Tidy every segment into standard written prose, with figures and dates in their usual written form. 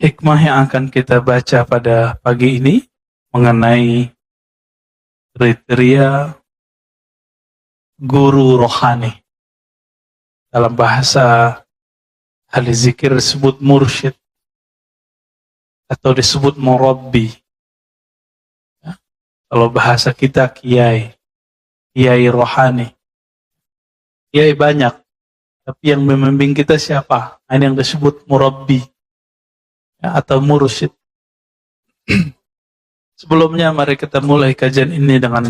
Hikmah yang akan kita baca pada pagi ini mengenai kriteria guru rohani. Dalam bahasa ahli zikir disebut mursyid atau disebut murabbi. Ya. Kalau bahasa kita kiai rohani. Kiai banyak, tapi yang membimbing kita siapa? Ini yang disebut murabbi. Ya, atau mursyid. Sebelumnya mari kita mulai kajian ini dengan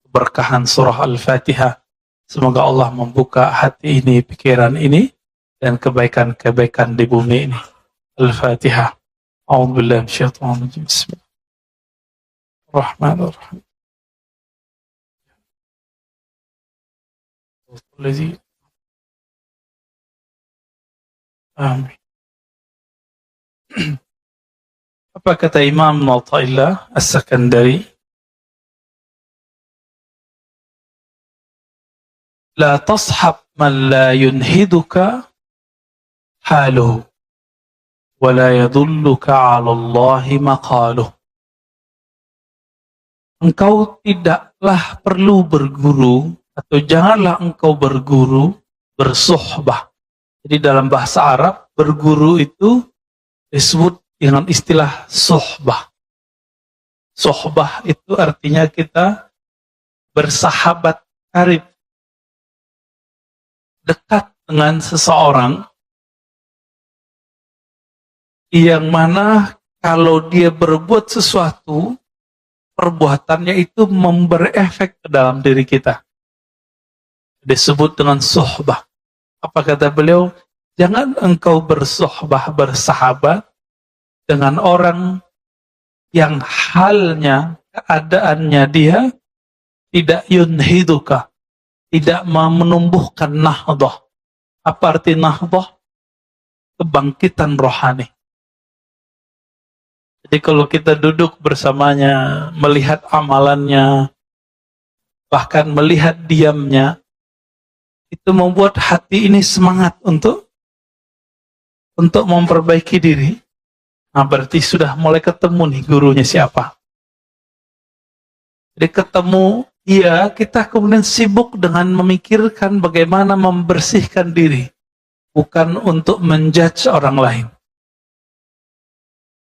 keberkahan surah Al-Fatihah. Semoga Allah membuka hati ini, pikiran ini, dan kebaikan-kebaikan di bumi ini. Al-Fatihah. A'udzubillahi minasyaitonir rajim. Bismillahirrahmanirrahim. Amin. Apa kata Imam Athaillah As-Sakandari? La tashab man la yunhiduka haluhu wa la yadulluka 'ala Allahi maqaluhu. Engkau tidaklah perlu berguru atau janganlah engkau berguru bersuhbah. Jadi dalam bahasa Arab berguru itu disebut dengan istilah suhbah. Suhbah itu artinya kita bersahabat karib, dekat dengan seseorang yang mana kalau dia berbuat sesuatu, perbuatannya itu memberi efek ke dalam diri kita. Disebut dengan suhbah. Apa kata beliau? Jangan engkau bersuhbah, bersahabat dengan orang yang halnya, keadaannya dia tidak yunhiduka, tidak menumbuhkan nahdah. Apa arti nahdah? Kebangkitan rohani. Jadi kalau kita duduk bersamanya, melihat amalannya, bahkan melihat diamnya, itu membuat hati ini semangat untuk memperbaiki diri. Nah, berarti sudah mulai ketemu nih gurunya siapa. Jadi ketemu dia, kita kemudian sibuk dengan memikirkan bagaimana membersihkan diri. Bukan untuk menjudge orang lain.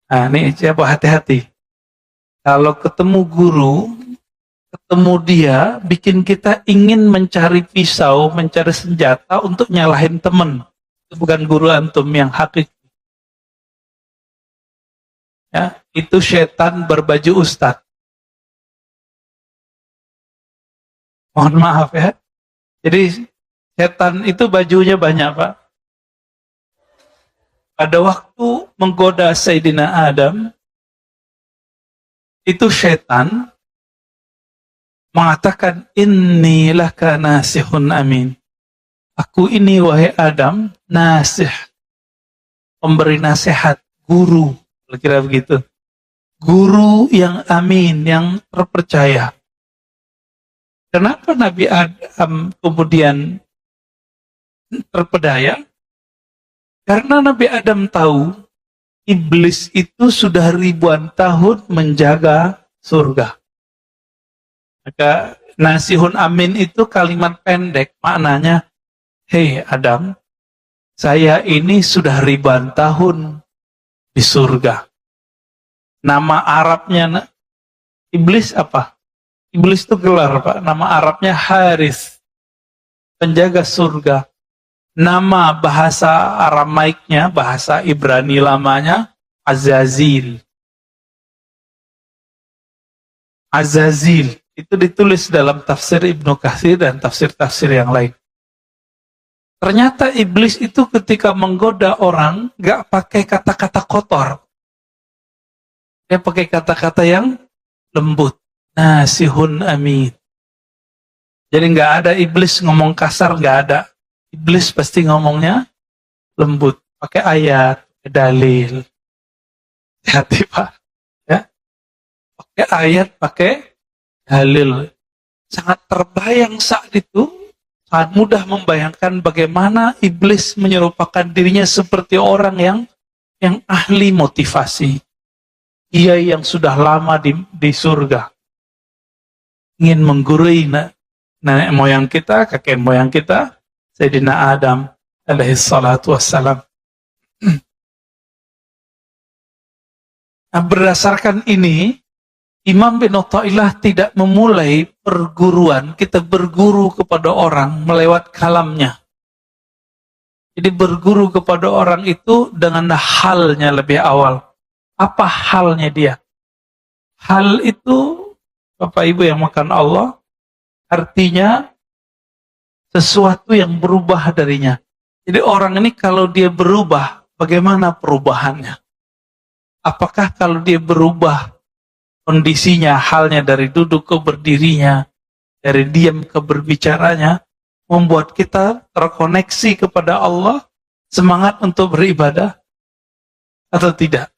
Nah, ini siapa, hati-hati. Kalau ketemu guru, ketemu dia, bikin kita ingin mencari pisau, mencari senjata untuk nyalahin teman. Itu bukan guru antum yang hakiki. Ya, itu setan berbaju ustadz. Mohon maaf ya. Jadi setan itu bajunya banyak, Pak. Pada waktu menggoda Sayyidina Adam, itu setan mengatakan, inni laka nasihun amin. Aku ini wahai Adam, nasih, pemberi nasihat, guru. Kira-kira begitu. Guru yang amin, yang terpercaya. Kenapa Nabi Adam kemudian terpedaya? Karena Nabi Adam tahu iblis itu sudah ribuan tahun menjaga surga. Maka nasihun amin itu kalimat pendek, maknanya, hei Adam, saya ini sudah ribuan tahun di surga. Nama Arabnya iblis apa? Iblis itu gelar, Pak. Nama Arabnya Haris, penjaga surga. Nama bahasa Aramaiknya, bahasa Ibrani lamanya Azazil. Azazil itu ditulis dalam tafsir Ibnu Katsir dan tafsir-tafsir yang lain. Ternyata iblis itu ketika menggoda orang, gak pakai kata-kata kotor. Dia pakai kata-kata yang lembut. Nasihun amin. Jadi gak ada iblis ngomong kasar, gak ada. Iblis pasti ngomongnya lembut. Pakai ayat, pakai dalil. Hati Pak. Ya. Pakai ayat, pakai dalil. Sangat terbayang saat itu, sangat mudah membayangkan bagaimana iblis menyerupakan dirinya seperti orang yang ahli motivasi. Ia yang sudah lama di surga, ingin menggurui nenek moyang kita, kakek moyang kita, Sayyidina Adam alaihi salatu wassalam. Nah, berdasarkan ini, Imam bin Athaillah tidak memulai perguruan, kita berguru kepada orang melewat kalamnya. Jadi berguru kepada orang itu dengan halnya lebih awal. Apa halnya dia? Hal itu, Bapak Ibu yang makan Allah, artinya sesuatu yang berubah darinya. Jadi orang ini kalau dia berubah, bagaimana perubahannya? Apakah kalau dia berubah kondisinya, halnya dari duduk ke berdirinya, dari diam ke berbicaranya, membuat kita terkoneksi kepada Allah, semangat untuk beribadah, atau tidak?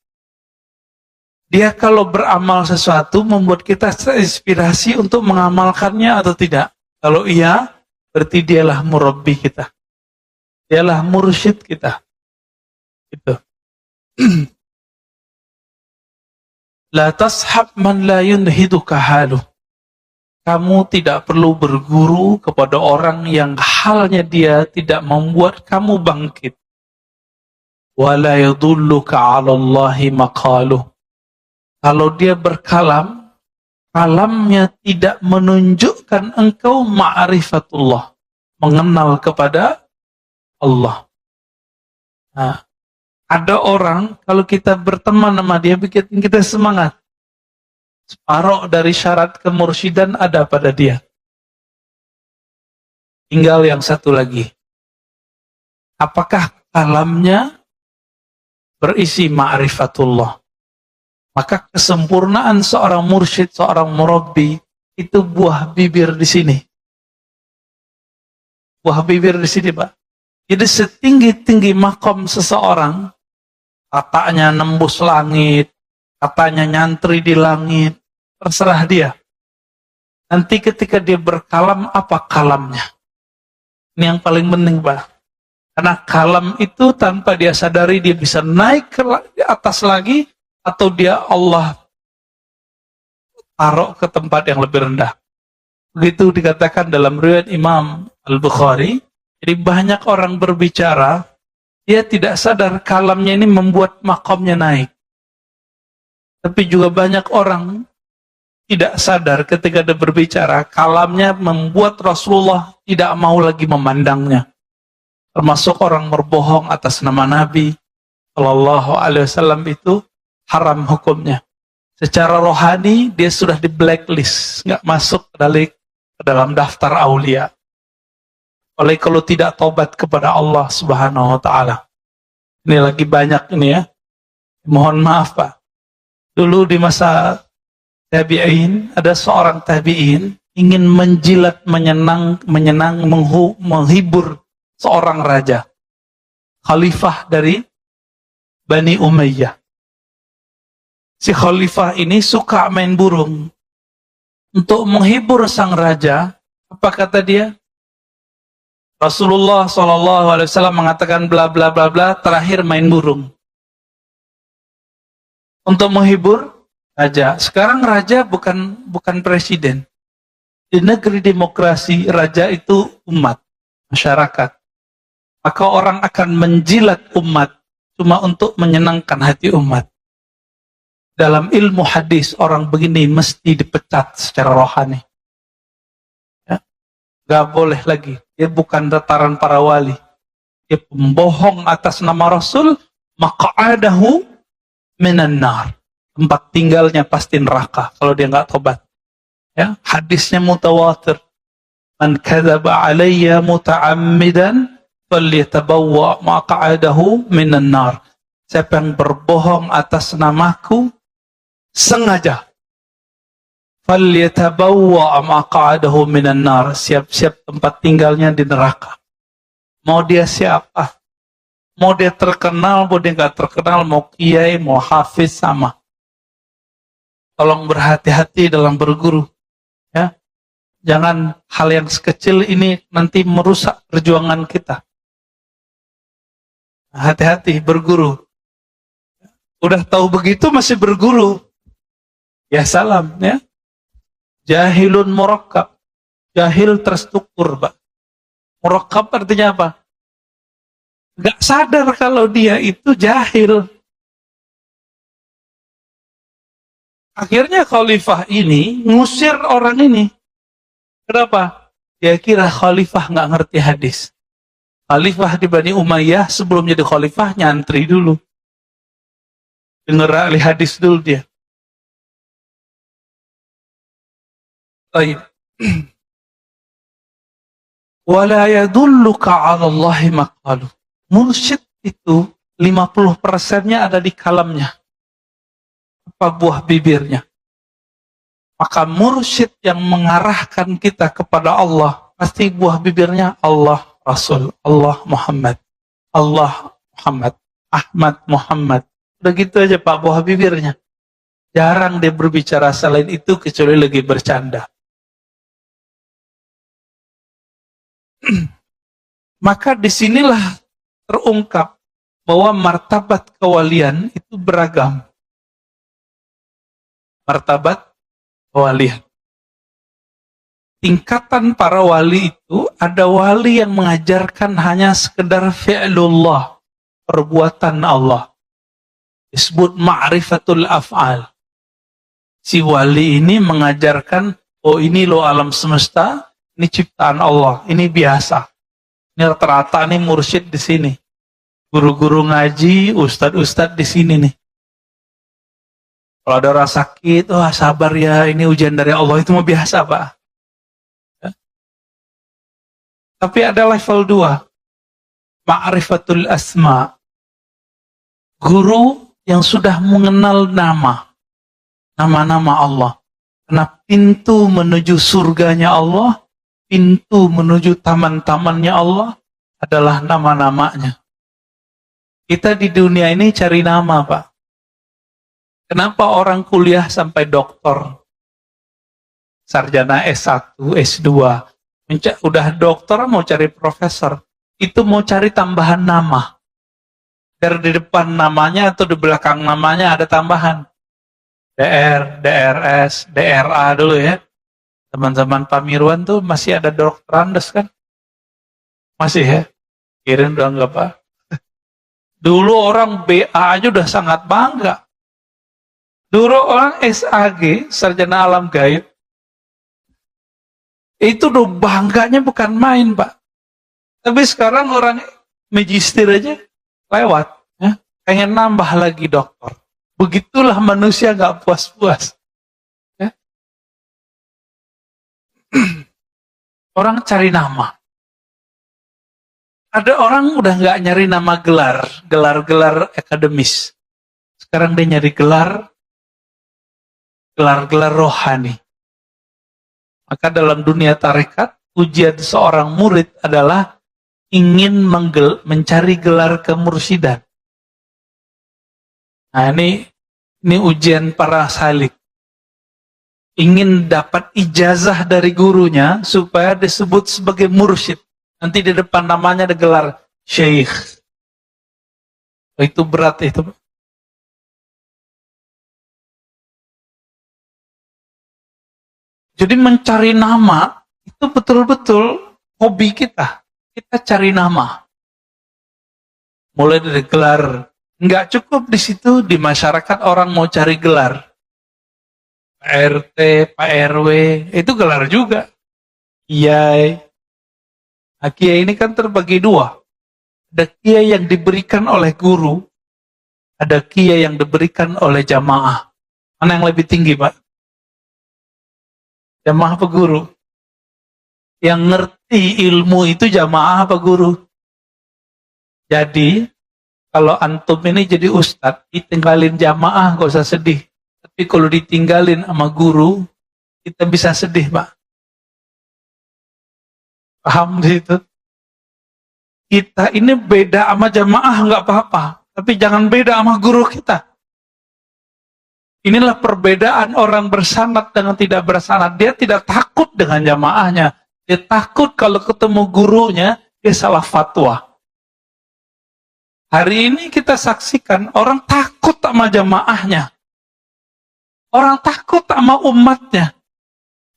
Dia kalau beramal sesuatu, membuat kita terinspirasi untuk mengamalkannya atau tidak? Kalau iya, berarti dialah murabbi kita. Dialah mursyid kita. Gitu. La tashab man la yunhiduka haluh. Kamu tidak perlu berguru kepada orang yang halnya dia tidak membuat kamu bangkit. Wa la yadulluka 'ala Allahi maqaluh. Kalau dia berkalam, kalamnya tidak menunjukkan engkau ma'rifatullah, mengenal kepada Allah. Nah, ada orang, kalau kita berteman sama dia, bikin kita semangat. Separuh dari syarat kemursyidaan ada pada dia. Tinggal yang satu lagi. Apakah kalamnya berisi ma'rifatullah? Maka kesempurnaan seorang mursyid, seorang murabbi, itu buah bibir di sini. Buah bibir di sini, Pak. Jadi setinggi-tinggi makom seseorang, katanya nembus langit, katanya nyantri di langit, terserah dia. Nanti ketika dia berkalam, apa kalamnya? Ini yang paling penting, Pak. Karena kalam itu tanpa dia sadari, dia bisa naik ke atas lagi, atau dia Allah taruh ke tempat yang lebih rendah. Begitu dikatakan dalam riwayat Imam Al-Bukhari. Jadi banyak orang berbicara, dia tidak sadar kalamnya ini membuat makomnya naik. Tapi juga banyak orang tidak sadar ketika dia berbicara, kalamnya membuat Rasulullah tidak mau lagi memandangnya. Termasuk orang berbohong atas nama Nabi Shallallahu Alaihi Wasallam itu haram hukumnya. Secara rohani dia sudah di blacklist, nggak masuk ke dalam daftar aulia. Oleh kalau tidak tobat kepada Allah Subhanahu Wa Taala. Ini lagi banyak ini ya. Mohon maaf Pak. Dulu di masa tabi'in ada seorang tabi'in ingin menjilat, menghibur seorang raja, khalifah dari Bani Umayyah. Si khalifah ini suka main burung. Untuk menghibur sang raja, apa kata dia? Rasulullah SAW mengatakan bla bla bla bla, terakhir main burung. Untuk menghibur raja. Sekarang raja bukan presiden. Di negeri demokrasi, raja itu umat, masyarakat. Maka orang akan menjilat umat cuma untuk menyenangkan hati umat. Dalam ilmu hadis, orang begini mesti dipecat secara rohani. Ya. Gak boleh lagi. Dia bukan dataran para wali. Dia pembohong atas nama Rasul, maq'adahu minan nar. Tempat tinggalnya pasti neraka kalau dia nggak tobat. Ya, hadisnya mutawatir. Man kadzaba alayya muta'ammidan falyatabawwa maq'adahu minan nar. Siapa yang berbohong atas namaku sengaja, falyatabawwa maq'adahu minan nar, siap-siap tempat tinggalnya di neraka. Mau dia siapa? Mau dia terkenal, mau dia nggak terkenal, mau kiai, mau hafiz, sama. Tolong berhati-hati dalam berguru, ya. Jangan hal yang sekecil ini nanti merusak perjuangan kita. Hati-hati berguru. Udah tahu begitu masih berguru. Ya salam ya. Jahilun murakkab. Jahil terstruktur, Pak. Murakkab artinya apa? Gak sadar kalau dia itu jahil. Akhirnya khalifah ini ngusir orang ini. Kenapa? Dia kira khalifah nggak ngerti hadis. Khalifah di Bani Umayyah sebelum jadi khalifah nyantri dulu. Dengar ahli hadis dulu dia. Baik. Wala yadulluka 'ala Allahi maqalu. Mursyid itu 50%-nya ada di kalamnya. Apa buah bibirnya. Maka mursyid yang mengarahkan kita kepada Allah, pasti buah bibirnya Allah Rasul, Allah Muhammad, Allah Muhammad, Ahmad Muhammad. Udah gitu aja Pak buah bibirnya. Jarang dia berbicara selain itu kecuali lagi bercanda. Maka disinilah terungkap bahwa martabat kewalian itu beragam. Martabat kewalian. Tingkatan para wali itu ada wali yang mengajarkan hanya sekedar fi'lullah, perbuatan Allah. Disebut ma'rifatul af'al. Si wali ini mengajarkan, oh ini loh alam semesta, ini ciptaan Allah, ini biasa. Ini rata-rata nih mursyid di sini. Guru-guru ngaji, ustadz-ustadz di sini nih. Kalau ada orang sakit, oh sabar ya, ini ujian dari Allah, itu mau biasa Pak. Ya. Tapi ada level 2, ma'rifatul asma. Guru yang sudah mengenal nama-nama Allah. Karena pintu menuju surganya Allah, pintu menuju taman-tamannya Allah adalah nama-namanya. Kita di dunia ini cari nama Pak. Kenapa orang kuliah sampai doktor, sarjana S1, S2, udah doktor mau cari profesor, itu mau cari tambahan nama. Dari di depan namanya atau di belakang namanya ada tambahan. DR, DRS, DRA dulu ya. Teman-teman Pak Mirwan tuh masih ada doktorandes kan? Masih ya? Kirim udah enggak Pak? Dulu orang BA aja udah sangat bangga. Dulu orang SAG, sarjana alam gaib, itu udah bangganya bukan main Pak. Tapi sekarang orang magister aja lewat, ya. Pengen nambah lagi dokter. Begitulah manusia gak puas-puas. Ya. Orang cari nama. Ada orang udah gak nyari nama gelar akademis. Sekarang dia nyari gelar rohani. Maka dalam dunia tarekat, ujian seorang murid adalah ingin mencari gelar kemursidan. Nah ini ujian para salik. Ingin dapat ijazah dari gurunya supaya disebut sebagai mursyid. Nanti di depan namanya ada gelar syekh. Oh, itu berat itu. Jadi mencari nama itu betul-betul hobi kita. Kita cari nama. Mulai dari gelar. Nggak cukup di situ, di masyarakat orang mau cari gelar. Pak RT, Pak RW, itu gelar juga. Kiai. Nah, kiai ini kan terbagi dua. Ada kiai yang diberikan oleh guru. Ada kiai yang diberikan oleh jamaah. Mana yang lebih tinggi, Pak? Jamaah apa guru? Yang ngerti ilmu itu jamaah apa guru? Jadi, kalau antum ini jadi ustadz, ditinggalin jamaah, gak usah sedih. Tapi kalau ditinggalin sama guru, kita bisa sedih, Pak. Paham di situ? Kita ini beda sama jamaah, nggak apa-apa. Tapi jangan beda sama guru kita. Inilah perbedaan orang bersanad dengan tidak bersanad. Dia tidak takut dengan jamaahnya. Dia takut kalau ketemu gurunya, dia salah fatwa. Hari ini kita saksikan orang takut sama jamaahnya. Orang takut sama umatnya.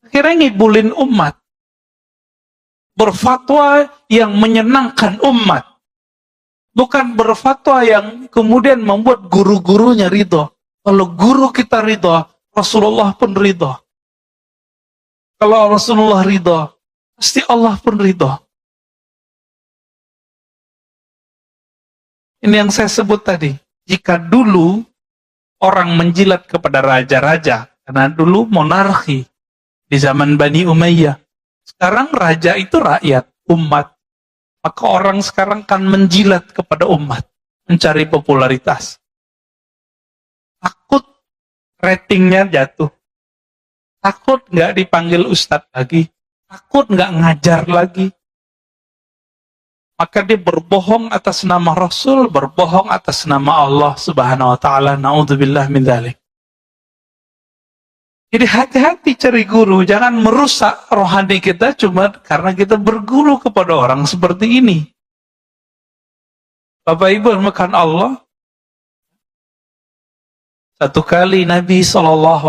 Akhirnya ngibulin umat. Berfatwa yang menyenangkan umat. Bukan berfatwa yang kemudian membuat guru-gurunya ridho. Kalau guru kita ridho, Rasulullah pun ridho. Kalau Rasulullah ridho, pasti Allah pun ridho. Ini yang saya sebut tadi. Jika dulu orang menjilat kepada raja-raja, karena dulu monarki di zaman Bani Umayyah. Sekarang raja itu rakyat, umat. Maka orang sekarang kan menjilat kepada umat, mencari popularitas. Takut ratingnya jatuh. Takut nggak dipanggil ustadz lagi. Takut nggak ngajar lagi. Maka dia berbohong atas nama Rasul, berbohong atas nama Allah Subhanahu wa taala. Naudzubillah min dzalik. Jadi hati-hati cari guru, jangan merusak rohani kita cuma karena kita berguru kepada orang seperti ini. Bapak Ibu makan Allah. Satu kali Nabi SAW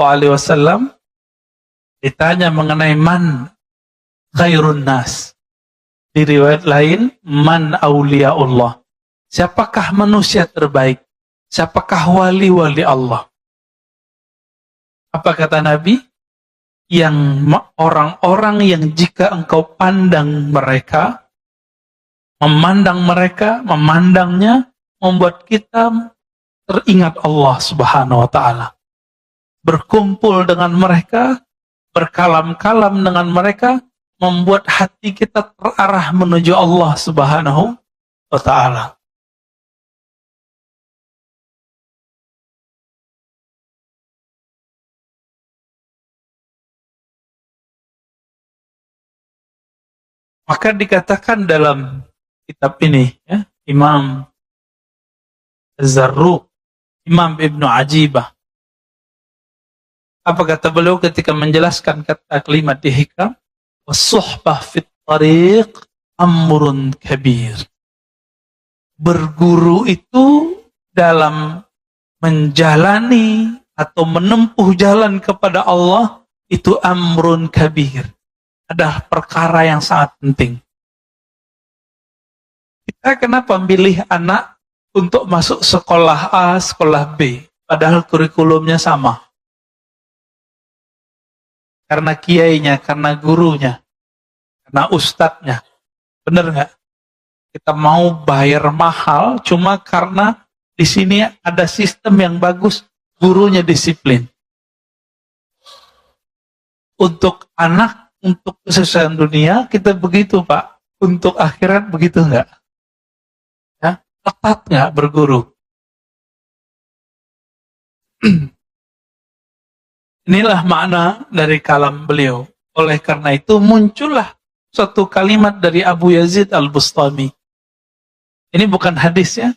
ditanya mengenai man khairun nas. Di riwayat lain, man awliyaullah. Siapakah manusia terbaik? Siapakah wali-wali Allah? Apa kata Nabi? Yang orang-orang yang jika engkau pandang mereka, memandangnya, membuat kita teringat Allah Subhanahu wa taala. Berkumpul dengan mereka, berkalam-kalam dengan mereka, membuat hati kita terarah menuju Allah Subhanahu wa taala. Maka dikatakan dalam kitab ini, ya, Imam Az-Zarruq, Imam Ibnu Ajibah. Apa kata beliau ketika menjelaskan kata kalimat di hikam? Was-suhbah fit tariq amrun kabir. Berguru itu dalam menjalani atau menempuh jalan kepada Allah itu amrun kabir. Adalah perkara yang sangat penting. Kita kenapa memilih anak untuk masuk sekolah A, sekolah B, padahal kurikulumnya sama? Karena kiainya, karena gurunya, karena ustadznya. Benar nggak? Kita mau bayar mahal cuma karena di sini ada sistem yang bagus, gurunya disiplin. Untuk anak, untuk kesuksesan dunia, kita begitu Pak. Untuk akhirat begitu nggak? Ya, ketat nggak berguru? Inilah makna dari kalam beliau. Oleh karena itu muncullah suatu kalimat dari Abu Yazid Al-Bustami. Ini bukan hadis ya.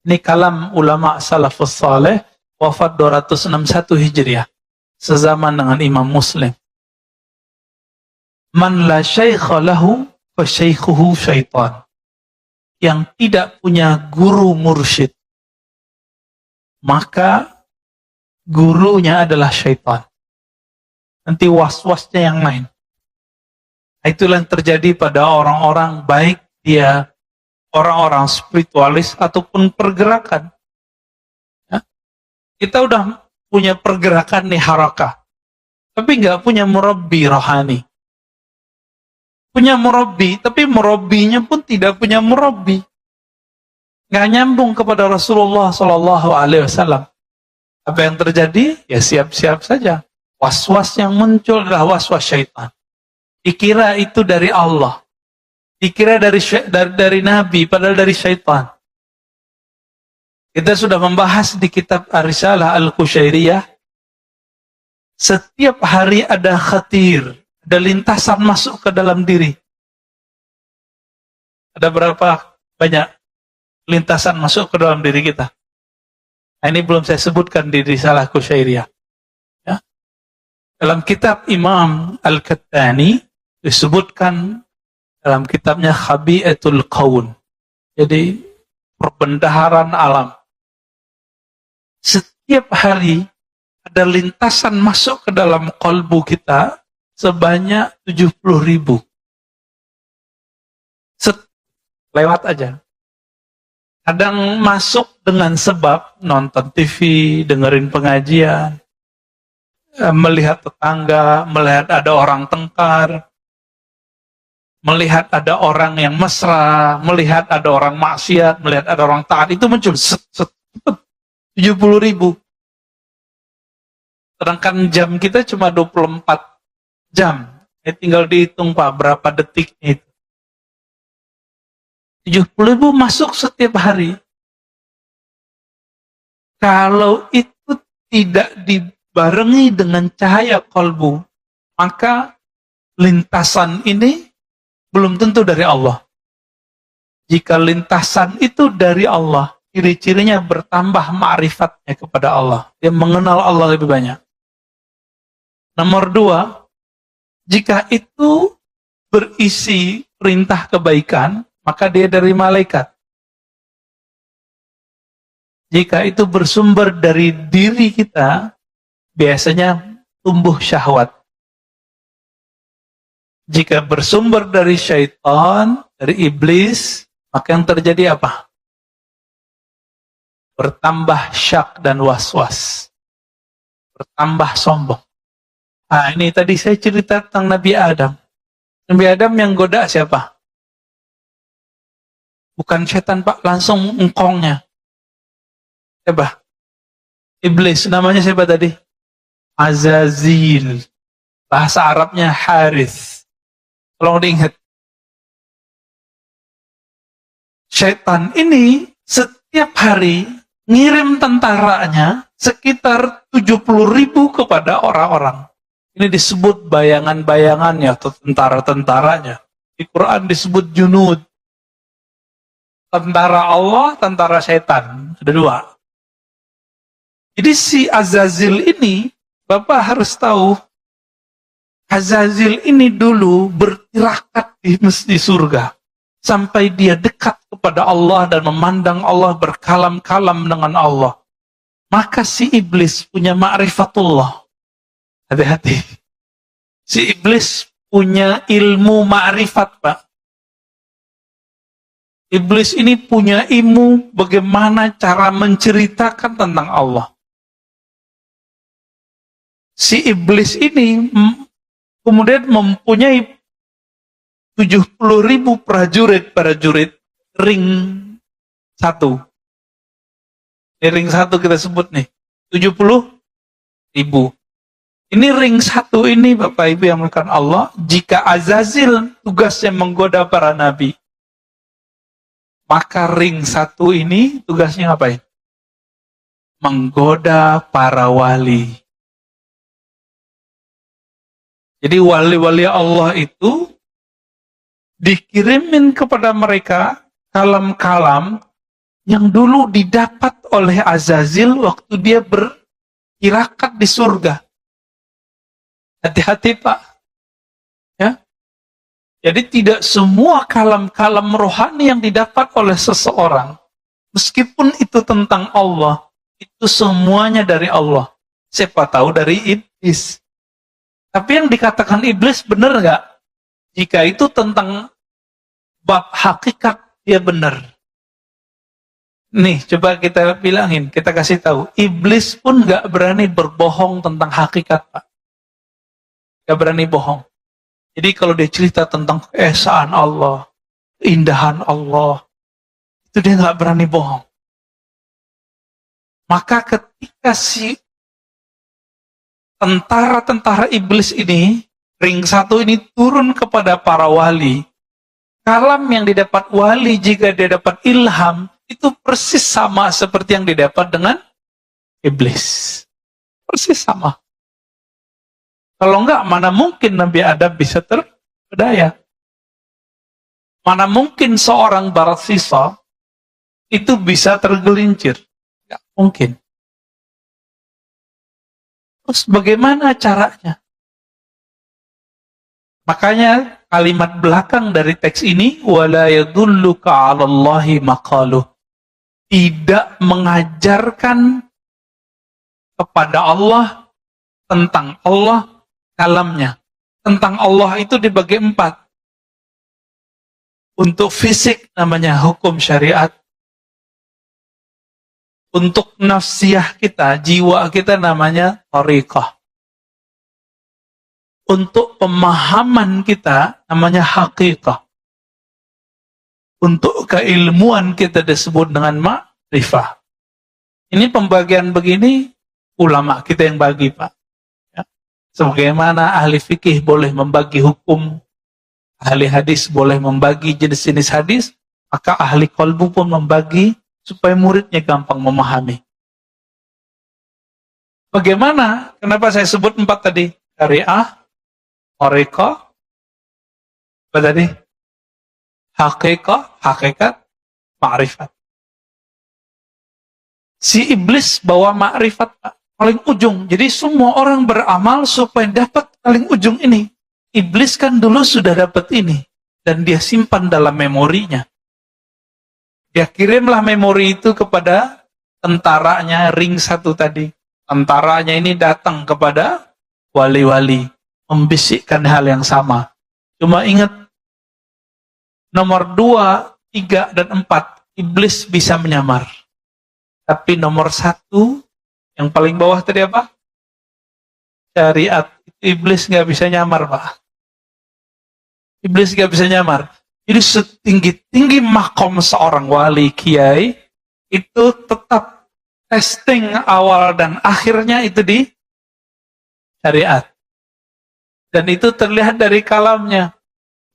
Ini kalam ulama salafus saleh, wafat 261 Hijriah. Sezaman dengan Imam Muslim. Man la syaikha lahu fa syaikhuhu syaitan. Yang tidak punya guru mursyid, maka gurunya adalah syaitan. Nanti was-wasnya yang lain. Itulah yang terjadi pada orang-orang, baik dia orang-orang spiritualis ataupun pergerakan. Ya? Kita udah punya pergerakan nih harakah, tapi nggak punya murabbi rohani. Punya murabbi, tapi murabbinya pun tidak punya murabbi. Nggak nyambung kepada Rasulullah SAW. Apa yang terjadi? Ya siap-siap saja. Was-was yang muncul adalah was-was syaitan. Dikira itu dari Allah. Dikira dari Nabi, padahal dari syaitan. Kita sudah membahas di kitab Ar-Risalah Al-Qushairiyah. Setiap hari ada khatir, ada lintasan masuk ke dalam diri. Ada berapa banyak lintasan masuk ke dalam diri kita? Nah, ini belum saya sebutkan di Risalah Qushairiyah. Dalam kitab Imam Al-Kattani disebutkan dalam kitabnya Khabi'atul Qaun. Jadi perbendaharaan alam. Setiap hari ada lintasan masuk ke dalam kalbu kita sebanyak 70.000. Lewat aja. Kadang masuk dengan sebab nonton TV, dengerin pengajian, melihat tetangga, melihat ada orang tengkar, melihat ada orang yang mesra, melihat ada orang maksiat, melihat ada orang taat, itu muncul 70.000. Sedangkan jam kita cuma 24 jam. Tinggal dihitung Pak, berapa detiknya itu. 70.000 masuk setiap hari. Kalau itu tidak dibarengi dengan cahaya kalbu, maka lintasan ini belum tentu dari Allah. Jika lintasan itu dari Allah, ciri-cirinya bertambah ma'rifatnya kepada Allah. Dia mengenal Allah lebih banyak. Nomor 2, jika itu berisi perintah kebaikan, maka dia dari malaikat. Jika itu bersumber dari diri kita, biasanya tumbuh syahwat. Jika bersumber dari syaitan, dari iblis, maka yang terjadi apa? Bertambah syak dan was-was. Bertambah sombong. Nah, ini tadi saya cerita tentang Nabi Adam. Nabi Adam yang goda siapa? Bukan setan Pak, langsung engkongnya. Siapa? Iblis, namanya siapa tadi? Azazil. Bahasa Arabnya Harith. Tolong diingat. Setan ini setiap hari ngirim tentaranya sekitar 70.000 kepada orang-orang. Ini disebut bayangan-bayangannya atau tentara-tentaranya. Di Quran disebut junud. Tentara Allah, tentara setan. Ada 2. Jadi si Azazil ini, Bapak harus tahu, Azazil ini dulu bertirakat di surga. Sampai dia dekat kepada Allah dan memandang Allah, berkalam-kalam dengan Allah. Maka si iblis punya ma'rifatullah. Hati-hati. Si iblis punya ilmu ma'rifat, Pak. Iblis ini punya ilmu bagaimana cara menceritakan tentang Allah. Si iblis ini kemudian mempunyai 70.000 prajurit ring 1. Ini ring 1 kita sebut nih. 70.000. Ini ring 1 ini Bapak Ibu yang melakukan Allah. Jika Azazil tugasnya menggoda para nabi, maka ring 1 ini tugasnya ngapain? Menggoda para wali. Jadi wali-wali Allah itu dikirimin kepada mereka kalam-kalam yang dulu didapat oleh Azazil waktu dia bertirakat di surga. Hati-hati Pak. Ya. Jadi tidak semua kalam-kalam rohani yang didapat oleh seseorang, meskipun itu tentang Allah, itu semuanya dari Allah. Siapa tahu dari iblis. Tapi yang dikatakan iblis benar nggak? Jika itu tentang bab hakikat, dia benar. Nih, coba kita bilangin, kita kasih tahu. Iblis pun nggak berani berbohong tentang hakikat, Pak. Nggak berani bohong. Jadi kalau dia cerita tentang keesaan Allah, keindahan Allah, itu dia nggak berani bohong. Maka ketika si tentara-tentara iblis ini, ring 1 ini turun kepada para wali, kalam yang didapat wali jika dia dapat ilham, itu persis sama seperti yang didapat dengan iblis. Persis sama. Kalau enggak, mana mungkin Nabi Adam bisa terpedaya? Mana mungkin seorang barat sisa itu bisa tergelincir? Enggak mungkin. Terus bagaimana caranya? Makanya kalimat belakang dari teks ini, wala yadulluka 'alallahi maqaluh. Tidak mengajarkan kepada Allah tentang Allah kalamnya. Tentang Allah itu dibagi 4. Untuk fisik namanya hukum syariat. Untuk nafsiyah kita, jiwa kita namanya thariqah. Untuk pemahaman kita namanya haqiqah. Untuk keilmuan kita disebut dengan ma'rifah. Ini pembagian begini ulama kita yang bagi, Pak. Ya. Sebagaimana ahli fikih boleh membagi hukum, ahli hadis boleh membagi jenis-jenis hadis, maka ahli qalbu pun membagi supaya muridnya gampang memahami. Bagaimana? Kenapa saya sebut 4 tadi? Syariah, thariqah, apa tadi? Haqiqah, hakikat, ma'rifat. Si iblis bawa ma'rifat, Pak, paling ujung. Jadi semua orang beramal supaya dapat paling ujung ini. Iblis kan dulu sudah dapat ini. Dan dia simpan dalam memorinya. Dia kirimlah memori itu kepada tentaranya, ring 1 tadi. Tentaranya ini datang kepada wali-wali. Membisikkan hal yang sama. Cuma ingat, nomor 2, 3, dan 4, iblis bisa menyamar. Tapi nomor 1, yang paling bawah tadi apa? Syariat. Iblis nggak bisa nyamar, Pak. Iblis nggak bisa nyamar. Jadi setinggi-tinggi makom seorang wali kiai, itu tetap testing awal dan akhirnya itu di syariat. Dan itu terlihat dari kalamnya.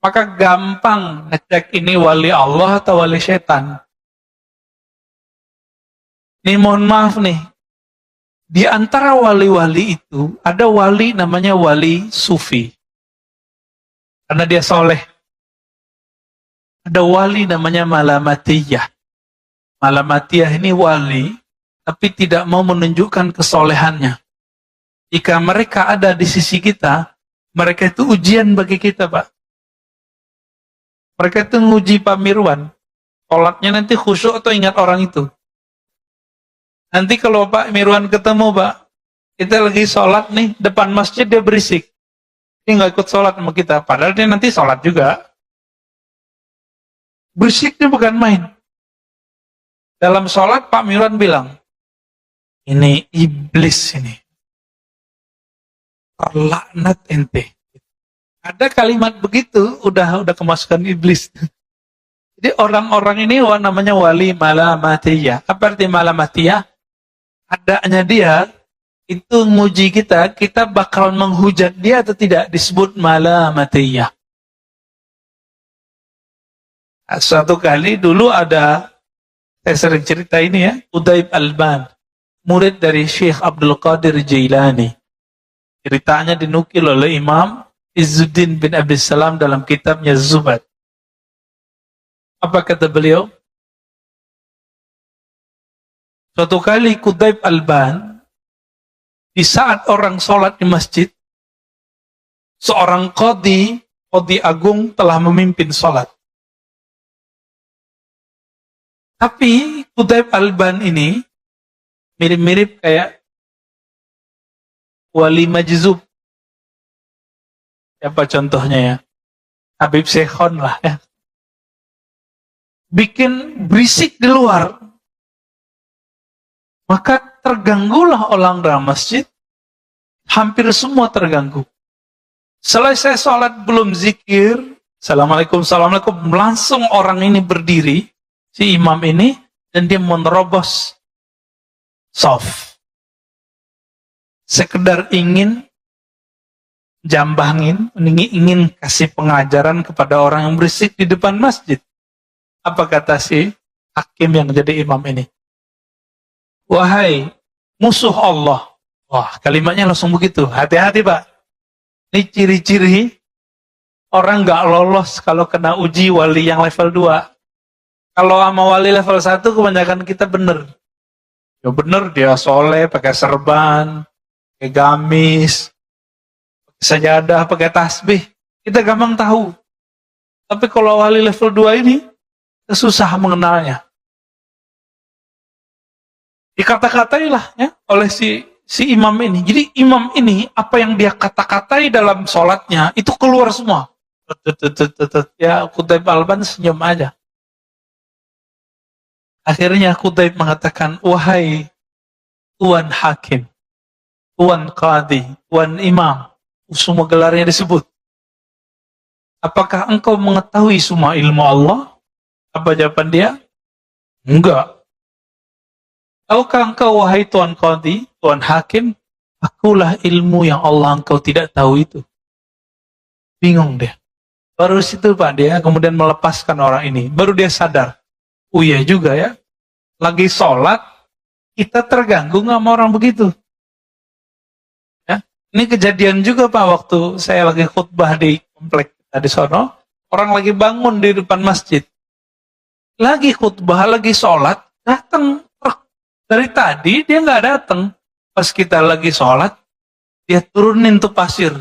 Maka gampang ngecek ini wali Allah atau wali setan. Ini mohon maaf nih. Di antara wali-wali itu, ada wali namanya wali sufi. Karena dia soleh. Ada wali namanya malamatiyah. Malamatiyah ini wali, tapi tidak mau menunjukkan kesolehannya. Jika mereka ada di sisi kita, mereka itu ujian bagi kita, Pak. Mereka itu nguji Pak Mirwan. Sholatnya nanti khusyuk atau ingat orang itu. Nanti kalau Pak Mirwan ketemu, Pak, kita lagi sholat nih, depan masjid dia berisik. Dia nggak ikut sholat sama kita, padahal dia nanti sholat juga. Berisiknya bukan main. Dalam sholat Pak Mirwan bilang, ini iblis ini. Terlaknat ente. Ada kalimat begitu, udah kemasukan iblis. Jadi orang-orang ini namanya wali malamatiyah. Apa arti malamatiyah? Adanya dia, itu nguji kita, kita bakal menghujat dia atau tidak, disebut malamatiyah. Suatu kali dulu ada, saya sering cerita ini ya, Udaib Alban, murid dari Syekh Abdul Qadir Jailani. Ceritanya dinukil oleh Imam Izzuddin bin Abdus Salam dalam kitabnya Zubad. Apa kata beliau? Suatu kali Udaib Alban, di saat orang sholat di masjid, seorang qadhi agung telah memimpin sholat. Tapi Udaib Alban ini mirip-mirip kayak wali majzub. Apa contohnya ya? Habib Syekhon lah ya. Bikin berisik di luar. Maka terganggulah orang dalam masjid. Hampir semua terganggu. Selesai sholat belum zikir. Assalamualaikum, assalamualaikum. Langsung orang ini berdiri. Si imam ini. Dan dia menerobos shaf. Sekedar ingin jambangin, ingin kasih pengajaran kepada orang yang berisik di depan masjid. Apa kata si hakim yang jadi imam ini? Wahai musuh Allah. Wah, kalimatnya langsung begitu. Hati-hati, Pak. Ini ciri-ciri orang nggak lolos kalau kena uji wali yang level 2. Kalau sama wali level 1, kebanyakan kita bener. Ya bener, dia soleh, pakai serban, pakai gamis, pakai sajadah, pakai tasbih. kita gampang tahu. Tapi kalau wali level 2 ini, susah mengenalnya. Dikata-katailah ya oleh si imam ini. Jadi imam ini, apa yang dia kata-katai dalam sholatnya, itu keluar semua. Ya, Qutaib Alban senyum aja. Akhirnya Qutaib mengatakan, wahai Tuan Hakim, Tuan Qadhi, Tuan Imam, semua gelarnya disebut. Apakah engkau mengetahui semua ilmu Allah? Apa jawaban dia? Enggak. Tahukah engkau, wahai Tuan Qadhi, Tuan Hakim, akulah ilmu yang Allah engkau tidak tahu itu. Bingung dia. Baru situ Pak, dia kemudian melepaskan orang ini. Baru dia sadar. Oh iya juga ya. Lagi sholat, kita terganggu sama orang begitu. Ya. Ini kejadian juga Pak, waktu saya lagi khutbah di komplek kita di sono. Orang lagi bangun di depan masjid. Lagi khutbah, lagi sholat, datang. Dari tadi dia nggak datang. Pas kita lagi sholat, dia turunin tuh pasir.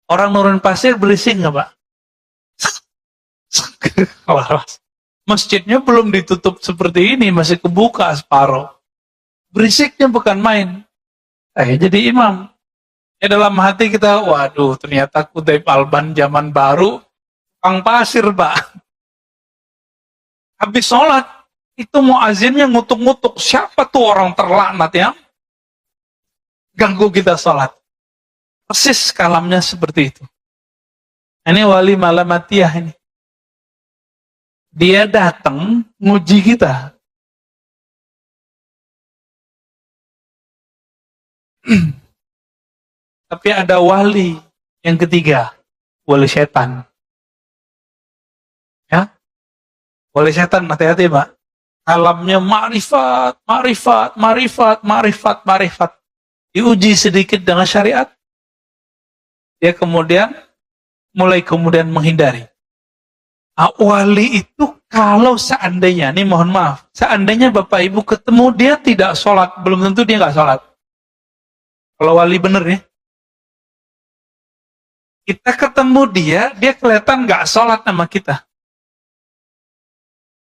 Orang nurun pasir berisik nggak Pak? Masjidnya belum ditutup seperti ini, masih kebuka separuh. Berisiknya bukan main. Jadi imam. Ya dalam hati kita, waduh ternyata Qutaib Alban zaman baru, tukang pasir Pak. Habis sholat, itu muazinnya ngutuk-ngutuk. Siapa tuh orang terlaknat ya? Ganggu kita sholat. Persis kalamnya seperti itu. Ini wali malamatiyah ini. Dia datang nguji kita. Tapi ada wali yang ketiga, wali setan. Ya, wali setan, hati-hati Pak. Alamnya ma'rifat, ma'rifat, ma'rifat, ma'rifat, ma'rifat. Diuji sedikit dengan syariat, dia kemudian mulai menghindari. Wali itu kalau seandainya, ini mohon maaf, seandainya Bapak Ibu ketemu dia tidak sholat, belum tentu dia nggak sholat. Kalau wali bener ya. Kita ketemu dia kelihatan nggak sholat sama kita.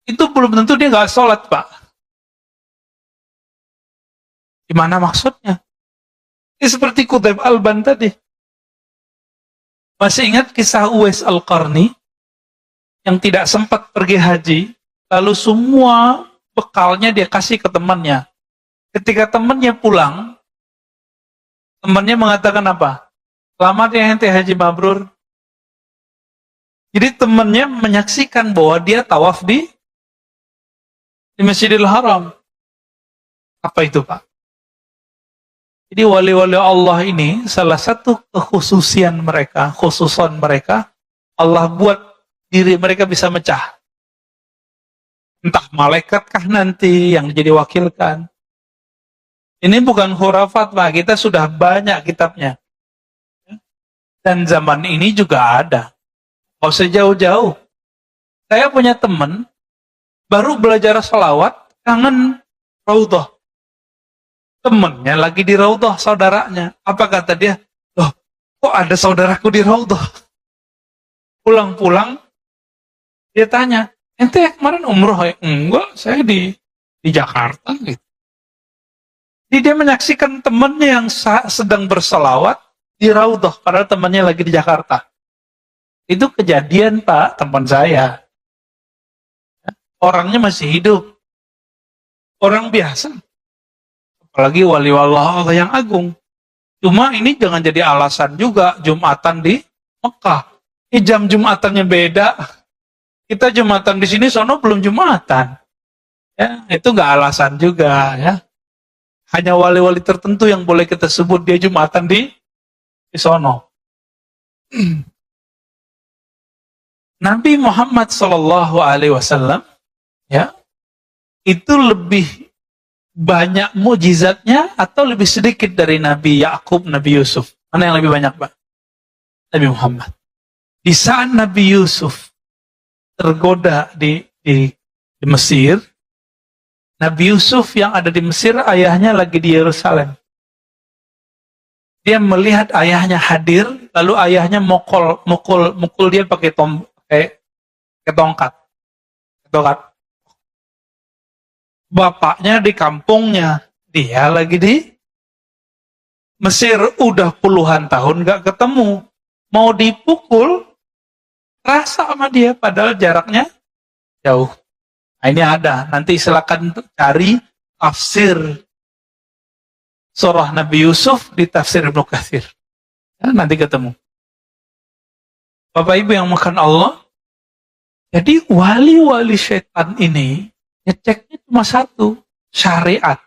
Itu belum tentu dia nggak sholat Pak. Gimana maksudnya? Ini seperti Qutaib Alban tadi. Masih ingat kisah Uwais Al-Qarni? Yang tidak sempat pergi haji, lalu semua bekalnya dia kasih ke temannya. Ketika temannya pulang, temannya mengatakan apa? Selamat ya ente haji mabrur. Jadi temannya menyaksikan bahwa dia tawaf di Masjidil Haram. Apa itu Pak? Jadi wali-wali Allah ini, salah satu khususan mereka, Allah buat diri mereka bisa mecah. Entah malaikatkah nanti yang jadi wakilkan. Ini bukan khurafat Pak, kita sudah banyak kitabnya. Dan zaman ini juga ada. Gak usah jauh-jauh. Saya punya teman, baru belajar selawat, kangen Raudhah. Temennya lagi di Raudhah, saudaranya. Apa kata dia? Loh, kok ada saudaraku di Raudhah? Pulang-pulang, dia tanya, ente kemarin umroh ya? Enggak, saya di Jakarta gitu. Jadi dia menyaksikan temannya yang sedang berselawat di Raudhah, padahal temannya lagi di Jakarta. Itu kejadian Pak, teman saya. Orangnya masih hidup. Orang biasa. Apalagi wali-wali Allah yang agung. Cuma ini jangan jadi alasan juga Jumatan di Mekah. Jam Jumatannya beda. Kita Jumatan di sini, sono belum Jumatan. Ya, itu nggak alasan juga ya. Hanya wali-wali tertentu yang boleh kita sebut dia Jumatan di sono. Nabi Muhammad SAW ya, itu lebih banyak mukjizatnya atau lebih sedikit dari Nabi Yakub, Nabi Yusuf? Mana yang lebih banyak, Pak? Nabi Muhammad. Di saat Nabi Yusuf tergoda di Mesir, Nabi Yusuf yang ada di Mesir, ayahnya lagi di Yerusalem. Dia melihat ayahnya hadir, lalu ayahnya mukul dia pakai tongkat. Tongkat. Bapaknya di kampungnya, dia lagi di Mesir, udah puluhan tahun gak ketemu. Mau dipukul, rasa sama dia, padahal jaraknya jauh. Nah, ini ada, nanti silakan cari tafsir surah Nabi Yusuf di tafsir Ibnu Katsir. Ya, nanti ketemu. Bapak Ibu yang makan Allah, jadi wali-wali setan ini ngeceknya cuma satu, syariat.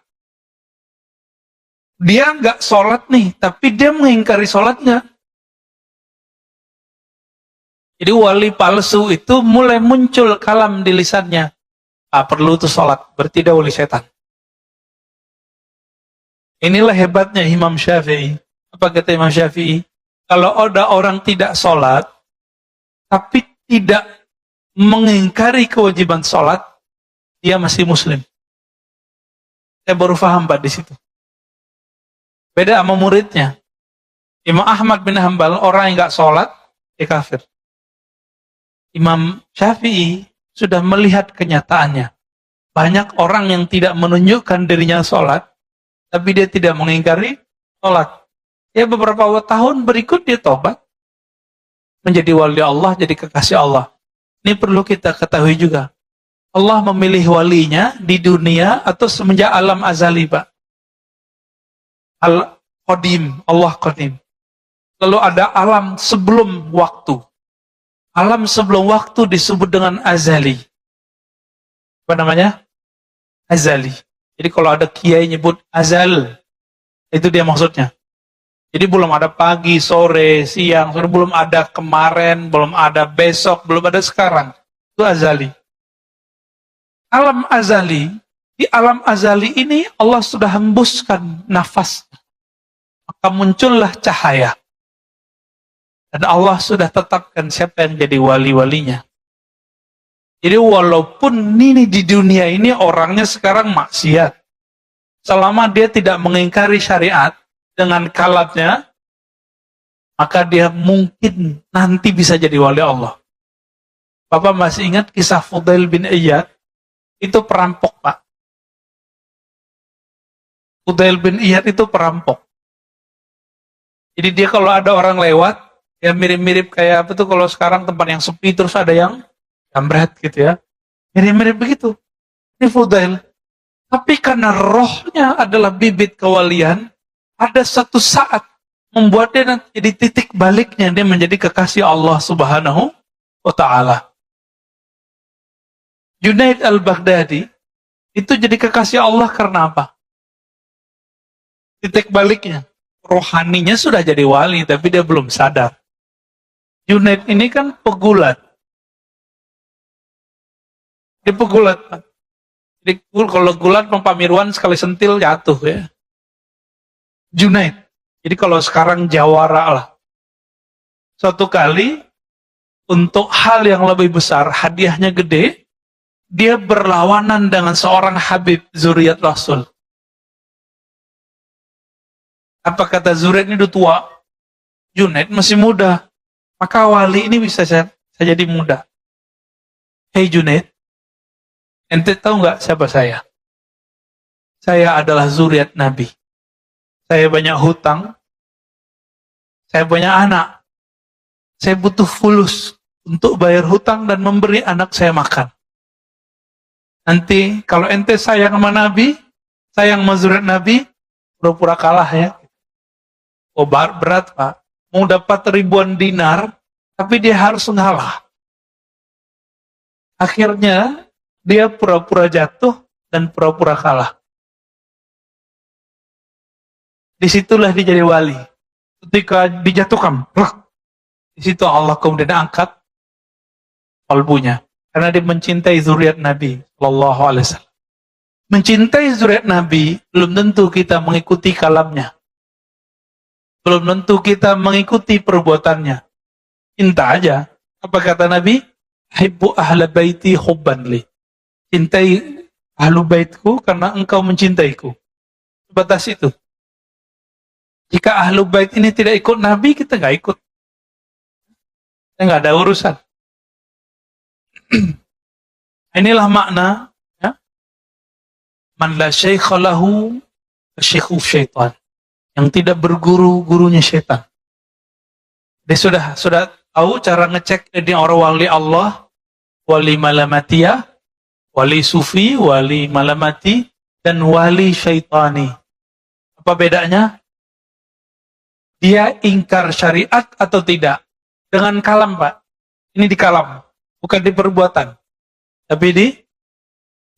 Dia nggak sholat nih, tapi dia mengingkari sholatnya. Jadi wali palsu itu mulai muncul kalam di lisannya. Perlu tuh sholat, berarti dia wali setan. Inilah hebatnya Imam Syafi'i. Apa kata Imam Syafi'i? Kalau ada orang tidak sholat, tapi tidak mengingkari kewajiban sholat, dia masih muslim. Saya baru paham Pak di situ. Beda sama muridnya. Imam Ahmad bin Hanbal, orang yang nggak sholat, dia kafir. Imam Syafi'i sudah melihat kenyataannya. Banyak orang yang tidak menunjukkan dirinya sholat, tapi dia tidak mengingkari sholat. Ya beberapa tahun berikut dia tobat. Menjadi wali Allah, jadi kekasih Allah. Ini perlu kita ketahui juga. Allah memilih walinya di dunia atau semenjak alam azali, Pak. Al-Qadim, Allah Qadim. Lalu ada alam sebelum waktu. Alam sebelum waktu disebut dengan azali. Apa namanya? Azali. Jadi kalau ada kiai nyebut azal, itu dia maksudnya. Jadi belum ada pagi, sore, siang, sore, belum ada kemarin, belum ada besok, belum ada sekarang. Itu azali. Alam azali, di alam azali ini Allah sudah hembuskan nafas. Maka muncullah cahaya. Dan Allah sudah tetapkan siapa yang jadi wali-walinya. Jadi walaupun ini di dunia ini orangnya sekarang maksiat, selama dia tidak mengingkari syariat dengan kalatnya, maka dia mungkin nanti bisa jadi wali Allah. Bapak masih ingat kisah Fudail bin Iyad? Itu perampok, Pak. Fudail bin Iyad itu perampok. Jadi dia kalau ada orang lewat, ya mirip-mirip kayak apa tuh kalau sekarang tempat yang sepi terus ada yang jambret gitu ya. Mirip-mirip begitu. Ini Fudail. Tapi karena rohnya adalah bibit kewalian, ada satu saat membuat dia nanti jadi titik baliknya, dia menjadi kekasih Allah Subhanahu wa Ta'ala. Junaid al-Baghdadi itu jadi kekasih Allah karena apa? Titik baliknya. Rohaninya sudah jadi wali, tapi dia belum sadar. Junaid ini kan pegulat. Dia pegulat. Jadi kalau gulat Pamiruan sekali sentil jatuh ya. Junaid. Jadi kalau sekarang jawara lah. Suatu kali untuk hal yang lebih besar, hadiahnya gede, dia berlawanan dengan seorang Habib zuriat Rasul. Apa kata Zuriat ini udah tua, Junaid masih muda, maka wali ini bisa saya jadi muda. Hei Junaid, ente tahu nggak siapa saya? Saya adalah zuriat Nabi. Saya banyak hutang, saya banyak anak, saya butuh fulus untuk bayar hutang dan memberi anak saya makan. Nanti kalau ente sayang sama Nabi, sayang sama zuriat Nabi, pura-pura kalah ya. Oh berat Pak, mau dapat ribuan dinar, tapi dia harus ngalah. Akhirnya dia pura-pura jatuh dan pura-pura kalah. Disitulah dia jadi wali. Ketika dijatuhkan, di situ Allah kemudian angkat kalbunya, karena dia mencintai zuriat Nabi Sallallahu Alaihi Wasallam. Mencintai zuriat Nabi belum tentu kita mengikuti kalamnya. Belum tentu kita mengikuti perbuatannya. Cinta aja. Apa kata Nabi? Hibbu ahla baiti hubban li. Cintai ahlu baitku karena engkau mencintaiku. Sebatas itu. Jika ahlu bait ini tidak ikut Nabi, kita nggak ikut. Kita nggak ada urusan. Inilah makna ya, man la syaikha lahu syaikhu syaitan. Yang tidak berguru, gurunya syaitan. Dia sudah tahu cara ngecek ini orang wali Allah, wali malamatiyah, wali sufi, wali malamati, dan wali syaitani. Apa bedanya? Dia ingkar syariat atau tidak? Dengan kalam, Pak. Ini di kalam, bukan di perbuatan. Tapi di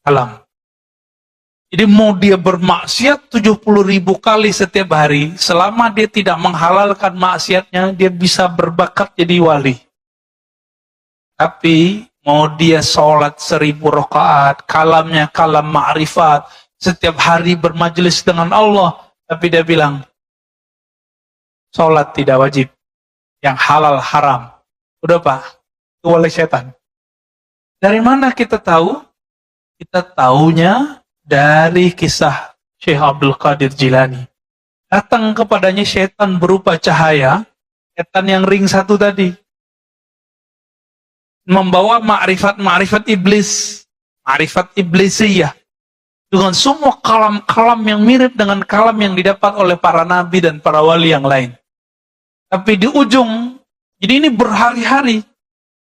kalam. Jadi mau dia bermaksiat 70.000 kali setiap hari, selama dia tidak menghalalkan maksiatnya, dia bisa berbakat jadi wali. Tapi mau dia sholat 1000 rakaat, kalamnya kalam ma'rifat, setiap hari bermajelis dengan Allah, tapi dia bilang, sholat tidak wajib, yang halal haram. Udah Pak, itu wali setan. Dari mana kita tahu? Kita taunya dari kisah Syekh Abdul Qadir Jilani. Datang kepadanya setan berupa cahaya, setan yang ring satu tadi. Membawa ma'rifat iblis, ma'rifat iblisiyah. Dengan semua kalam-kalam yang mirip dengan kalam yang didapat oleh para nabi dan para wali yang lain. Tapi di ujung, jadi ini berhari-hari,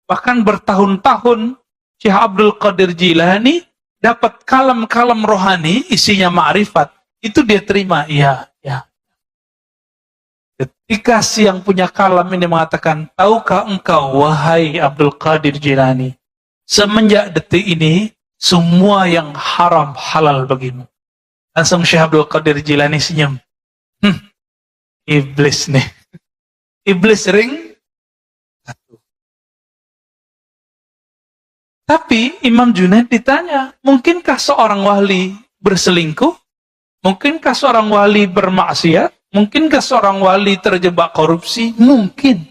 bahkan bertahun-tahun, Syekh Abdul Qadir Jilani dapat kalam-kalam rohani, isinya ma'rifat, itu dia terima, iya. Ketika si yang punya kalam ini mengatakan, tahukah engkau, wahai Abdul Qadir Jilani, semenjak detik ini, semua yang haram halal bagimu. Langsung Syekh Abdul Qadir Jilani senyum. Iblis nih. Iblis ring satu. Tapi Imam Junaid ditanya, mungkinkah seorang wali berselingkuh? Mungkinkah seorang wali bermaksiat? Mungkinkah seorang wali terjebak korupsi? Mungkin.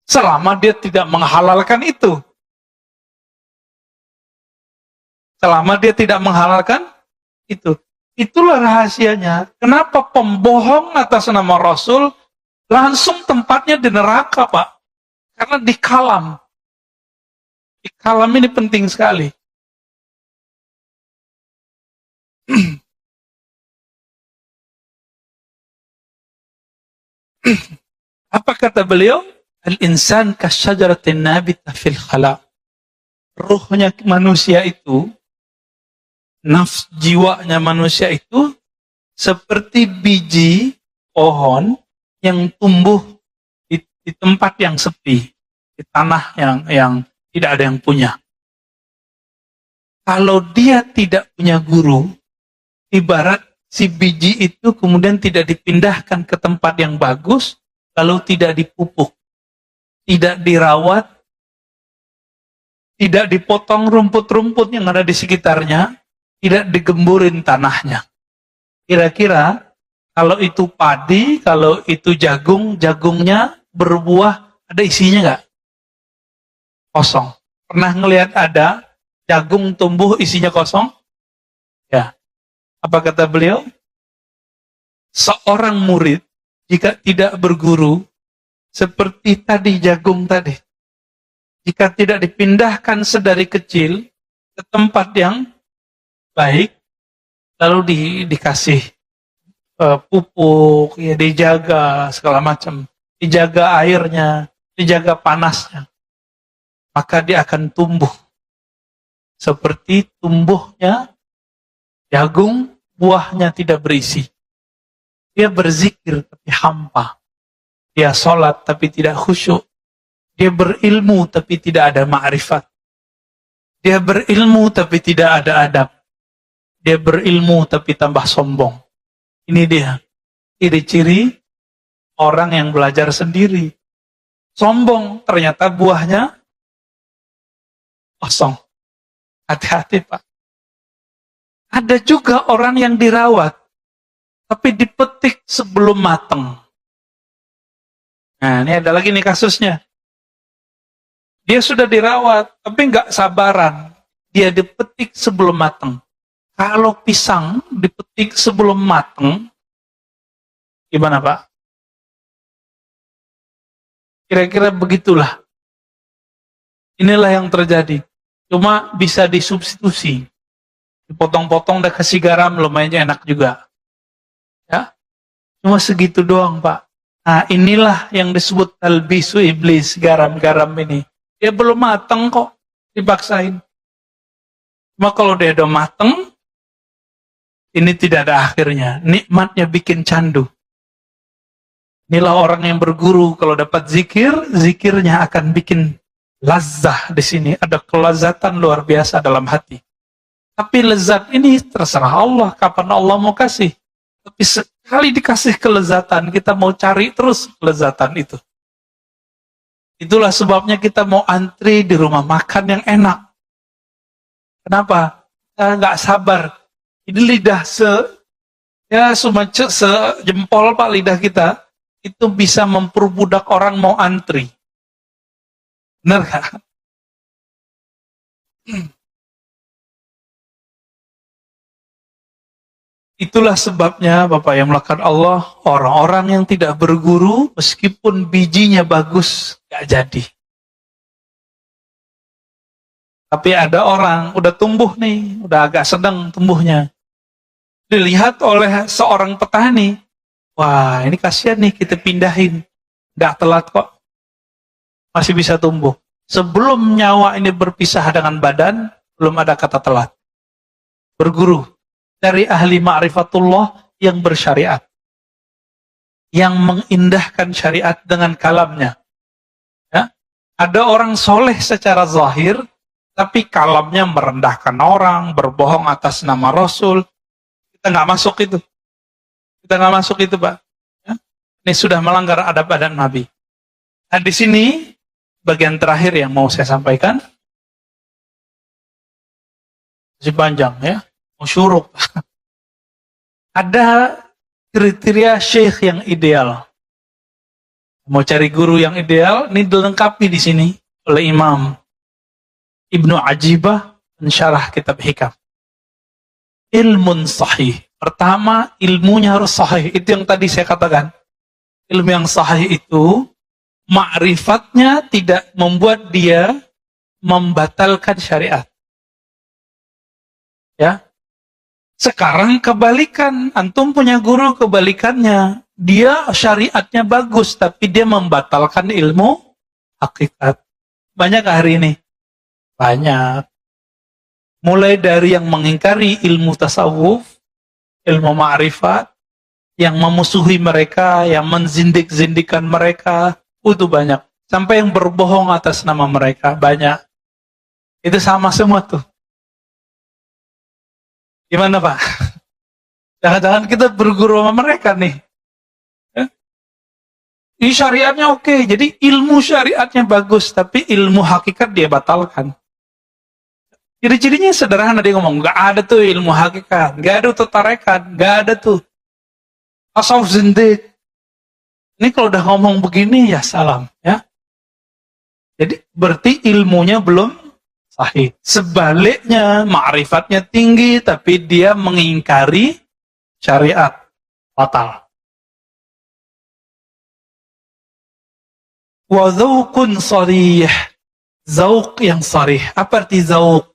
Selama dia tidak menghalalkan itu. Selama dia tidak menghalalkan itu. Itulah rahasianya. Kenapa pembohong atas nama Rasul langsung tempatnya di neraka, Pak? Karena di kalam. Di kalam ini penting sekali. Apa kata beliau? Al-insan kasyajaratin nabita fil khala. Ruhnya manusia itu, jiwanya manusia itu seperti biji pohon yang tumbuh di tempat yang sepi, di tanah yang tidak ada yang punya. Kalau dia tidak punya guru, ibarat si biji itu kemudian tidak dipindahkan ke tempat yang bagus, lalu tidak dipupuk, tidak dirawat, tidak dipotong rumput-rumput yang ada di sekitarnya, tidak digemburin tanahnya. Kira-kira kalau itu padi, kalau itu jagung, jagungnya berbuah, ada isinya nggak? Kosong. Pernah ngelihat ada jagung tumbuh isinya kosong? Ya. Apa kata beliau? Seorang murid jika tidak berguru seperti tadi jagung tadi, jika tidak dipindahkan sedari kecil ke tempat yang baik, lalu dikasih pupuk, ya dijaga segala macam, dijaga airnya, dijaga panasnya, maka dia akan tumbuh seperti tumbuhnya jagung, buahnya tidak berisi. Dia berzikir tapi hampa. Dia sholat tapi tidak khusyuk. Dia berilmu tapi tidak ada ma'rifat. Dia berilmu tapi tidak ada adab. Dia berilmu tapi tambah sombong. Ini dia ciri-ciri orang yang belajar sendiri. Sombong, ternyata buahnya kosong. Hati-hati Pak. Ada juga orang yang dirawat, tapi dipetik sebelum matang. Nah, ini ada lagi nih kasusnya. Dia sudah dirawat, tapi nggak sabaran. Dia dipetik sebelum matang. Kalau pisang dipetik sebelum matang, Gimana Pak? Kira-kira begitulah. Inilah yang terjadi. Cuma bisa disubstitusi. Dipotong-potong dan kasih garam lumayan enak juga. Ya, cuma segitu doang Pak. Nah inilah yang disebut talbisu iblis, garam-garam ini. Dia belum matang kok, dipaksain. Cuma kalau dia udah matang, ini tidak ada akhirnya. Nikmatnya bikin candu. Inilah orang yang berguru, kalau dapat zikir, zikirnya akan bikin lazah di sini. Ada kelazatan luar biasa dalam hati. Tapi lezat ini terserah Allah, kapan Allah mau kasih. Tapi sekali dikasih kelezatan, kita mau cari terus kelezatan itu. Itulah sebabnya kita mau antri di rumah makan yang enak. Kenapa? Kita nggak sabar. Ini lidah sejempol Pak, lidah kita itu bisa memperbudak orang mau antri. Benar nggak? Itulah sebabnya Bapak yang melakukan Allah, orang-orang yang tidak berguru meskipun bijinya bagus gak jadi. Tapi ada orang udah tumbuh nih, udah agak sedang tumbuhnya. Dilihat oleh seorang petani, wah ini kasihan nih kita pindahin, gak telat kok, masih bisa tumbuh. Sebelum nyawa ini berpisah dengan badan, belum ada kata telat. Berguru dari ahli ma'rifatullah yang bersyariat, yang mengindahkan syariat dengan kalamnya. Ya? Ada orang soleh secara zahir, tapi kalamnya merendahkan orang, berbohong atas nama Rasul. Kita nggak masuk itu. Kita nggak masuk itu, Pak. Ya? Ini sudah melanggar adab-adab Nabi. Nah, di sini bagian terakhir yang mau saya sampaikan. Masih panjang ya. Musyuruk. Ada kriteria syekh yang ideal. Mau cari guru yang ideal, ini dilengkapi di sini oleh Imam Ibnu Ajibah mensyarah kitab Hikam. Ilmun sahih. Pertama, ilmunya harus sahih. Itu yang tadi saya katakan. Ilmu yang sahih itu, ma'rifatnya tidak membuat dia membatalkan syariat. Ya. Sekarang kebalikan, antum punya guru kebalikannya. Dia syariatnya bagus, tapi dia membatalkan ilmu hakikat. Banyak hari ini? Banyak. Mulai dari yang mengingkari ilmu tasawuf, ilmu ma'rifat, yang memusuhi mereka, yang menzindik-zindikan mereka, itu banyak. Sampai yang berbohong atas nama mereka, banyak. Itu sama semua tuh. Gimana Pak? Jangan-jangan kita berguru sama mereka nih. Ini syariatnya oke, jadi ilmu syariatnya bagus, tapi ilmu hakikat dia batalkan. Ciri-cirinya sederhana, dia ngomong, gak ada tuh ilmu hakikat, gak ada tuh tarekat, gak ada tuh tasawuf zindik. Ini kalau udah ngomong begini, ya salam. Ya. Jadi berarti ilmunya belum sahih. Sebaliknya, ma'rifatnya tinggi, tapi dia mengingkari syariat. Fatal. Wa dzauqun sharih. Zauq yang sarih. Apa arti zauq?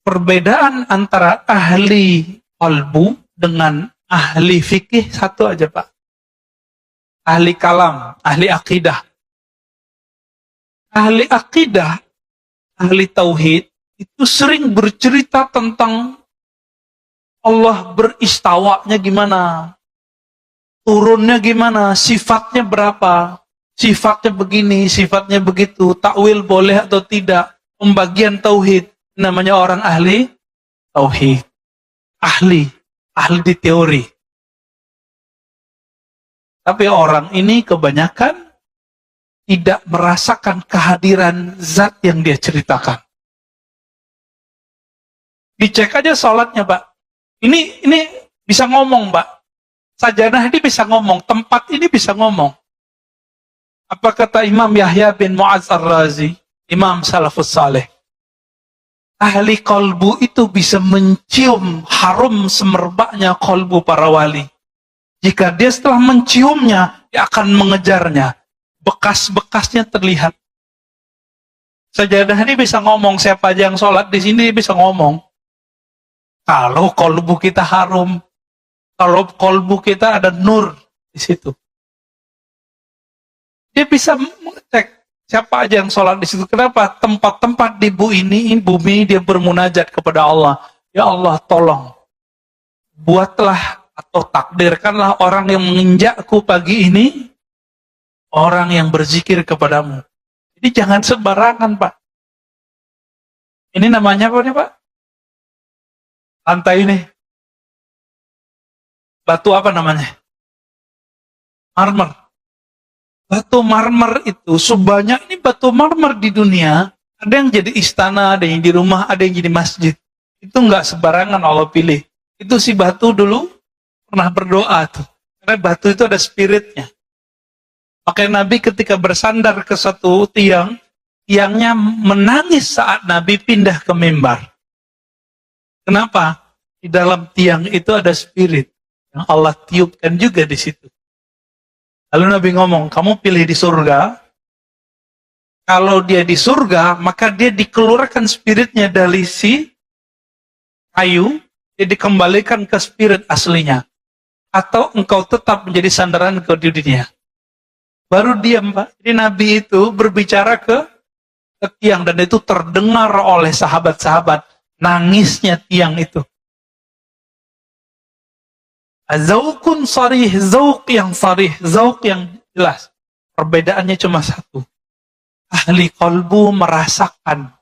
Perbedaan antara ahli qalbu dengan ahli fikih satu aja Pak. Ahli kalam, ahli akidah. Ahli akidah, ahli tauhid, itu sering bercerita tentang Allah beristawanya gimana, turunnya gimana, sifatnya berapa, sifatnya begini, sifatnya begitu, takwil boleh atau tidak, pembagian tauhid, namanya orang ahli tauhid, ahli di teori. Tapi orang ini kebanyakan tidak merasakan kehadiran zat yang dia ceritakan. Dicek aja sholatnya, Pak. Ini bisa ngomong, Pak. Sajanah ini bisa ngomong, tempat ini bisa ngomong. Apa kata Imam Yahya bin Mu'adz Ar-Razi, Imam Salafus Saleh? Ahli kolbu itu bisa mencium harum semerbaknya kolbu para wali. Jika dia setelah menciumnya, dia akan mengejarnya. Bekas-bekasnya terlihat. Sajadah ini bisa ngomong, siapa aja yang sholat di sini bisa ngomong. Kalau kolbu kita harum, kalau kolbu kita ada nur di situ. Dia bisa mengecek siapa aja yang sholat di situ. Kenapa? Tempat-tempat di bumi dia bermunajat kepada Allah. Ya Allah, tolong buatlah atau takdirkanlah orang yang menginjakku pagi ini orang yang berzikir kepadamu. Jadi jangan sembarangan, Pak. Ini namanya apa nih, Pak? Lantai ini. Batu apa namanya? Marmer. Batu marmer itu sebanyak ini batu marmer di dunia. Ada yang jadi istana, ada yang di rumah, ada yang jadi masjid. Itu nggak sembarangan Allah pilih. Itu si batu dulu pernah berdoa tuh. Karena batu itu ada spiritnya. Makanya Nabi ketika bersandar ke satu tiang, tiangnya menangis saat Nabi pindah ke mimbar. Kenapa? Di dalam tiang itu ada spirit yang Allah tiupkan juga di situ. Lalu Nabi ngomong, kamu pilih di surga. Kalau dia di surga, maka dia dikeluarkan spiritnya dari si kayu, dia dikembalikan ke spirit aslinya. Atau engkau tetap menjadi sandaran ke dunia. Baru diam, Pak. Jadi Nabi itu berbicara ke tiang dan itu terdengar oleh sahabat-sahabat. Nangisnya tiang itu. Zaukun sarih, zauk yang sarih, zauk yang jelas. Perbedaannya cuma satu. Ahli qalbu merasakan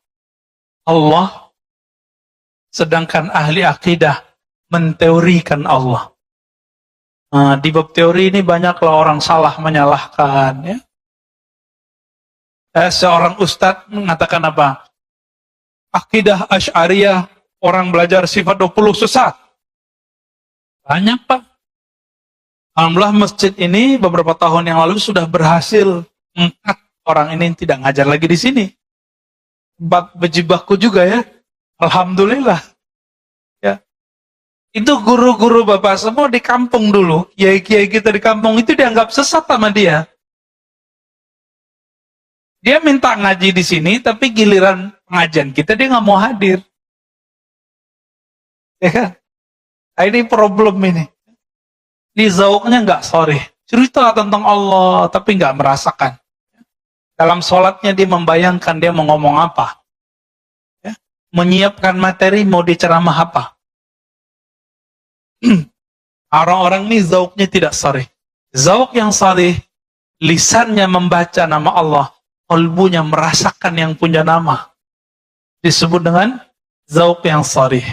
Allah, sedangkan ahli akidah menteorikan Allah. Nah, di bab teori ini banyaklah orang salah menyalahkan. Ya. Seorang ustadz mengatakan apa? Akidah Asy'ariyah, orang belajar sifat 20 sesat. Banyak, Pak. Alhamdulillah masjid ini beberapa tahun yang lalu sudah berhasil mengangkat orang ini tidak ngajar lagi di sini. Tempat bejibahku juga ya. Alhamdulillah. Ya. Itu guru-guru Bapak semua di kampung dulu, kiai-kiai kita di kampung itu dianggap sesat sama dia. Dia minta ngaji di sini, tapi giliran pengajian kita dia nggak mau hadir. Ya kan? Nah, ini problem ini. Di zauknya nggak sorry. Cerita tentang Allah, tapi nggak merasakan. Dalam sholatnya dia membayangkan dia mau ngomong apa. Ya? Menyiapkan materi mau diceramah apa. Orang-orang ini zauknya tidak sarih. Zauk yang sarih, lisannya membaca nama Allah, qalbunya merasakan yang punya nama. Disebut dengan zauk yang sarih.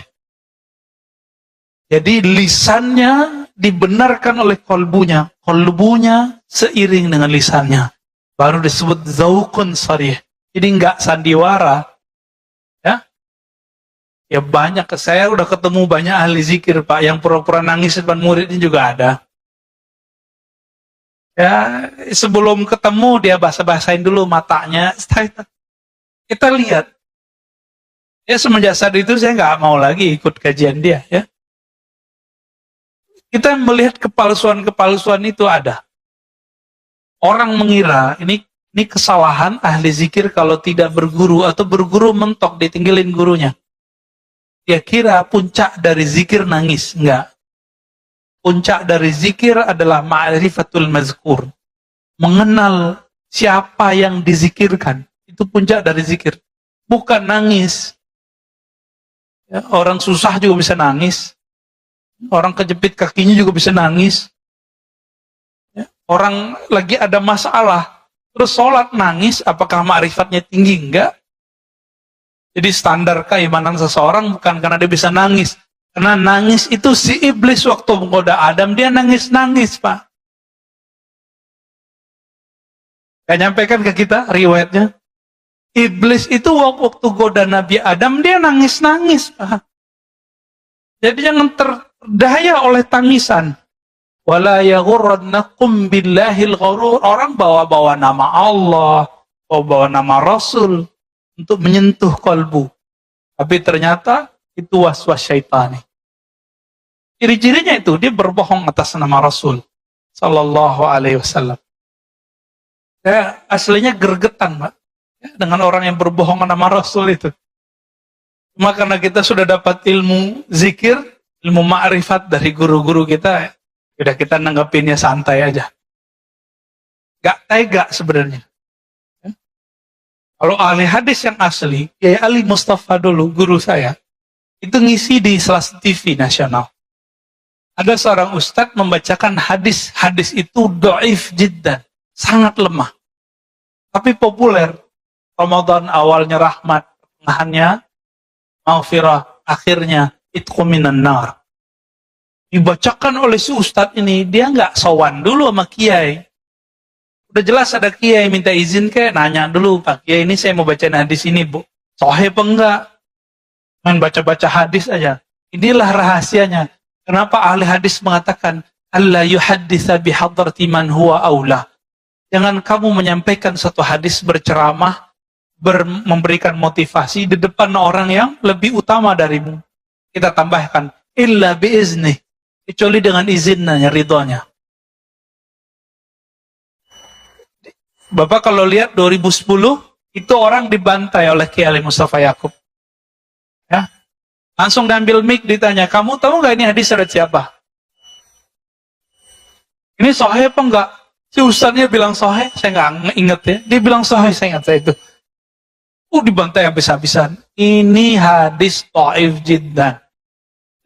Jadi lisannya dibenarkan oleh qalbunya, qalbunya seiring dengan lisannya. Baru disebut zaukun sarih. Jadi enggak sandiwara. Ya banyak, saya udah ketemu banyak ahli zikir, Pak, yang pura-pura nangis depan muridnya juga ada. Ya, sebelum ketemu dia basa-basain dulu matanya. Kita lihat. Ya semenjak saat itu saya nggak mau lagi ikut kajian dia. Ya. Kita melihat kepalsuan-kepalsuan itu ada. Orang mengira ini kesalahan ahli zikir kalau tidak berguru atau berguru mentok ditinggalin gurunya. Dia kira puncak dari zikir nangis. Enggak. Puncak dari zikir adalah ma'rifatul mazkur. Mengenal siapa yang dizikirkan. Itu puncak dari zikir. Bukan nangis. Ya, orang susah juga bisa nangis. Orang kejepit kakinya juga bisa nangis. Ya, orang lagi ada masalah. Terus sholat nangis, apakah ma'rifatnya tinggi? Enggak. Jadi standar keimanan seseorang bukan karena dia bisa nangis. Karena nangis itu si iblis waktu menggoda Adam, dia nangis-nangis, Pak. Gak nyampaikan ke kita riwayatnya. Iblis itu waktu goda Nabi Adam, dia nangis-nangis, Pak. Jadi jangan terdaya oleh tangisan. Wala yaghurrannakum billahil ghurur. Orang bawa-bawa nama Allah, bawa nama Rasul untuk menyentuh kalbu. Tapi ternyata itu waswas syaitani. Ciri-cirinya itu dia berbohong atas nama Rasul Sallallahu Alaihi Wasallam. Ya, aslinya gergetan, Pak, ya, dengan orang yang berbohong nama Rasul itu. Cuma karena kita sudah dapat ilmu zikir, ilmu ma'rifat dari guru-guru kita, udah kita nanggapinnya santai aja. Gak tega sebenarnya. Ya. Kalau ahli hadis yang asli, Kiai Ali Mustafa dulu, guru saya, itu ngisi di salah satu TV nasional. Ada seorang ustadz membacakan hadis itu dhaif jiddan, sangat lemah. Tapi populer. Ramadan awalnya rahmat, tengahannya maghfirah, akhirnya itqu minan nar. Dibacakan oleh si ustadz ini, dia nggak sowan dulu sama kiai. Udah jelas ada kiai minta izin kayak nanya dulu, Pak Kiai ini saya mau bacain hadis ini, Bu. Sahih apa enggak? Main baca-baca hadis aja. Inilah rahasianya. Kenapa ahli hadis mengatakan alla yuhadditsa bihadrati man huwa aula. Jangan kamu menyampaikan satu hadis berceramah, memberikan motivasi di depan orang yang lebih utama darimu. Kita tambahkan illa biizni, kecuali dengan izinnya, ridhonya. Bapak kalau lihat 2010 itu orang dibantai oleh Kiai Ali Mustafa Yaqub. Ya. Langsung diambil mic, ditanya, kamu tahu nggak ini hadis dari siapa? Ini sahih apa enggak? Si ustadznya bilang sahih, saya nggak inget ya. Dia bilang sahih, saya ingat saya itu. Dibantai habis-habisan. Ini hadis dhaif jiddan.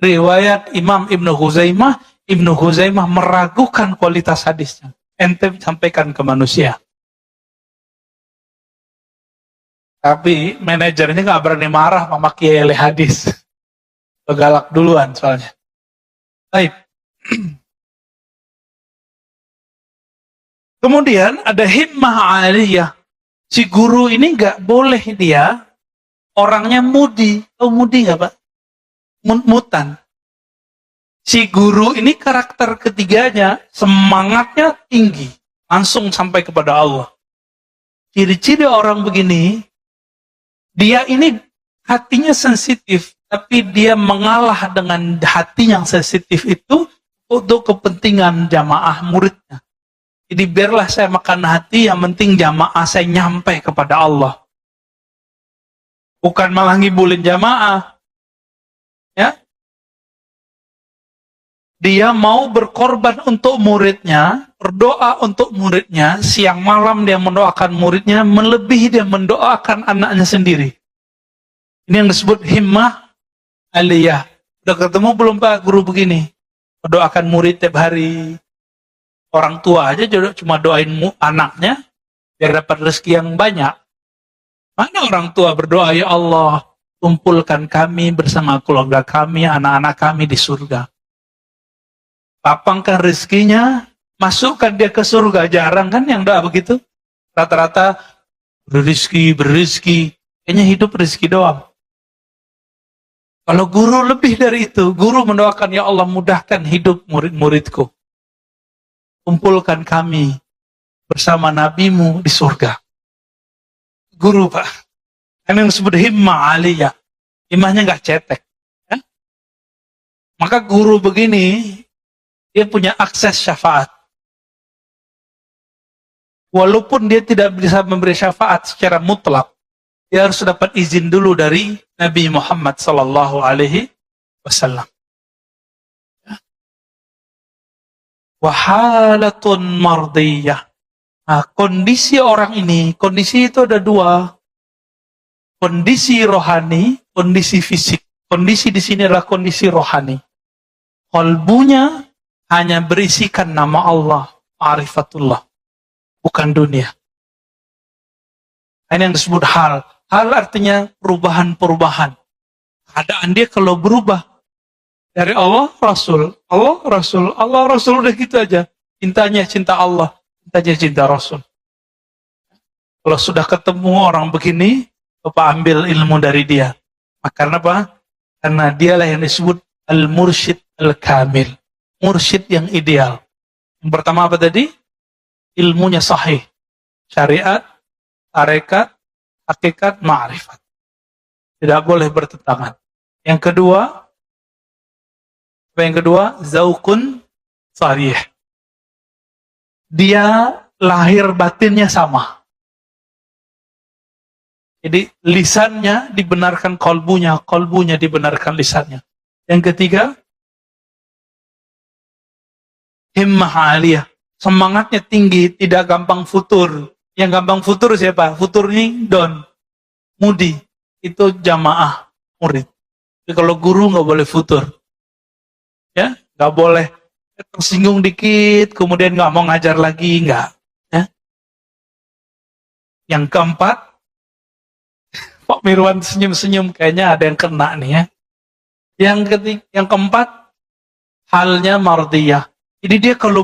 Riwayat Imam Ibnu Huzaimah meragukan kualitas hadisnya. Ente sampaikan ke manusia. Tapi manajernya nggak berani marah sama Kiai hadis. Galak duluan soalnya. Baik. Kemudian ada himmah aliyah. Si guru ini nggak boleh dia orangnya mudi. Tahu mudi nggak, Pak? Mutan. Si guru ini karakter ketiganya semangatnya tinggi, langsung sampai kepada Allah. Ciri-ciri orang begini, dia ini hatinya sensitif, tapi dia mengalah dengan hati yang sensitif itu untuk kepentingan jamaah muridnya. Jadi biarlah saya makan hati, yang penting jamaah saya nyampe kepada Allah. Bukan malah ngibulin jamaah. Ya. Dia mau berkorban untuk muridnya, berdoa untuk muridnya, siang malam dia mendoakan muridnya, melebihi dia mendoakan anaknya sendiri. Ini yang disebut himmah aliyah. Udah ketemu belum Pak guru begini? Mendoakan murid tiap hari. Orang tua aja cuma doain anaknya biar dapat rezeki yang banyak. Mana orang tua berdoa, ya Allah, kumpulkan kami bersama keluarga kami, anak-anak kami di surga. Lapangkan rezekinya, masukkan dia ke surga. Jarang kan yang doa begitu? Rata-rata berizki. Kayaknya hidup rezeki doang. Kalau guru lebih dari itu, guru mendoakan, ya Allah mudahkan hidup murid-muridku. Kumpulkan kami bersama nabimu di surga. Guru, Pak. Ini yang disebut himmah aliyah. Himmahnya nggak cetek. Ya? Maka guru begini, dia punya akses syafaat. Walaupun dia tidak bisa memberi syafaat secara mutlak, dia harus dapat izin dulu dari Nabi Muhammad Sallallahu Alaihi Wasallam. Wahalatun mardiyah. Nah, kondisi orang ini, kondisi itu ada dua. Kondisi rohani, kondisi fisik. Kondisi di sini adalah kondisi rohani. Qalbunya hanya berisikan nama Allah, ma'rifatullah, bukan dunia. Ini yang disebut hal. Hal artinya perubahan-perubahan. Keadaan dia kalau berubah dari Allah, Rasul, Allah, Rasul, Allah, Rasul, udah gitu aja. Cintanya cinta Allah, cintanya cinta Rasul. Kalau sudah ketemu orang begini, Bapak ambil ilmu dari dia. Karena apa? Karena dialah yang disebut al-mursyid al-kamil. Mursyid yang ideal. Yang pertama apa tadi? Ilmunya sahih. Syariat, tarekat, hakikat, ma'rifat. Tidak boleh bertentangan. Yang kedua, apa yang kedua? Zaukun sarih. Dia lahir batinnya sama. Jadi lisannya dibenarkan kolbunya, kolbunya dibenarkan lisannya. Yang ketiga, himmah aliyah. Semangatnya tinggi, tidak gampang futur. Yang gampang futur siapa? Futur ini don, mudi. Itu jamaah murid. Jadi kalau guru nggak boleh futur. Ya, nggak boleh tersinggung dikit, kemudian nggak mau ngajar lagi, nggak. Ya. Yang keempat, Pak Mirwan senyum-senyum, kayaknya ada yang kena nih ya. Yang keempat, halnya mardiyah. Jadi dia kalau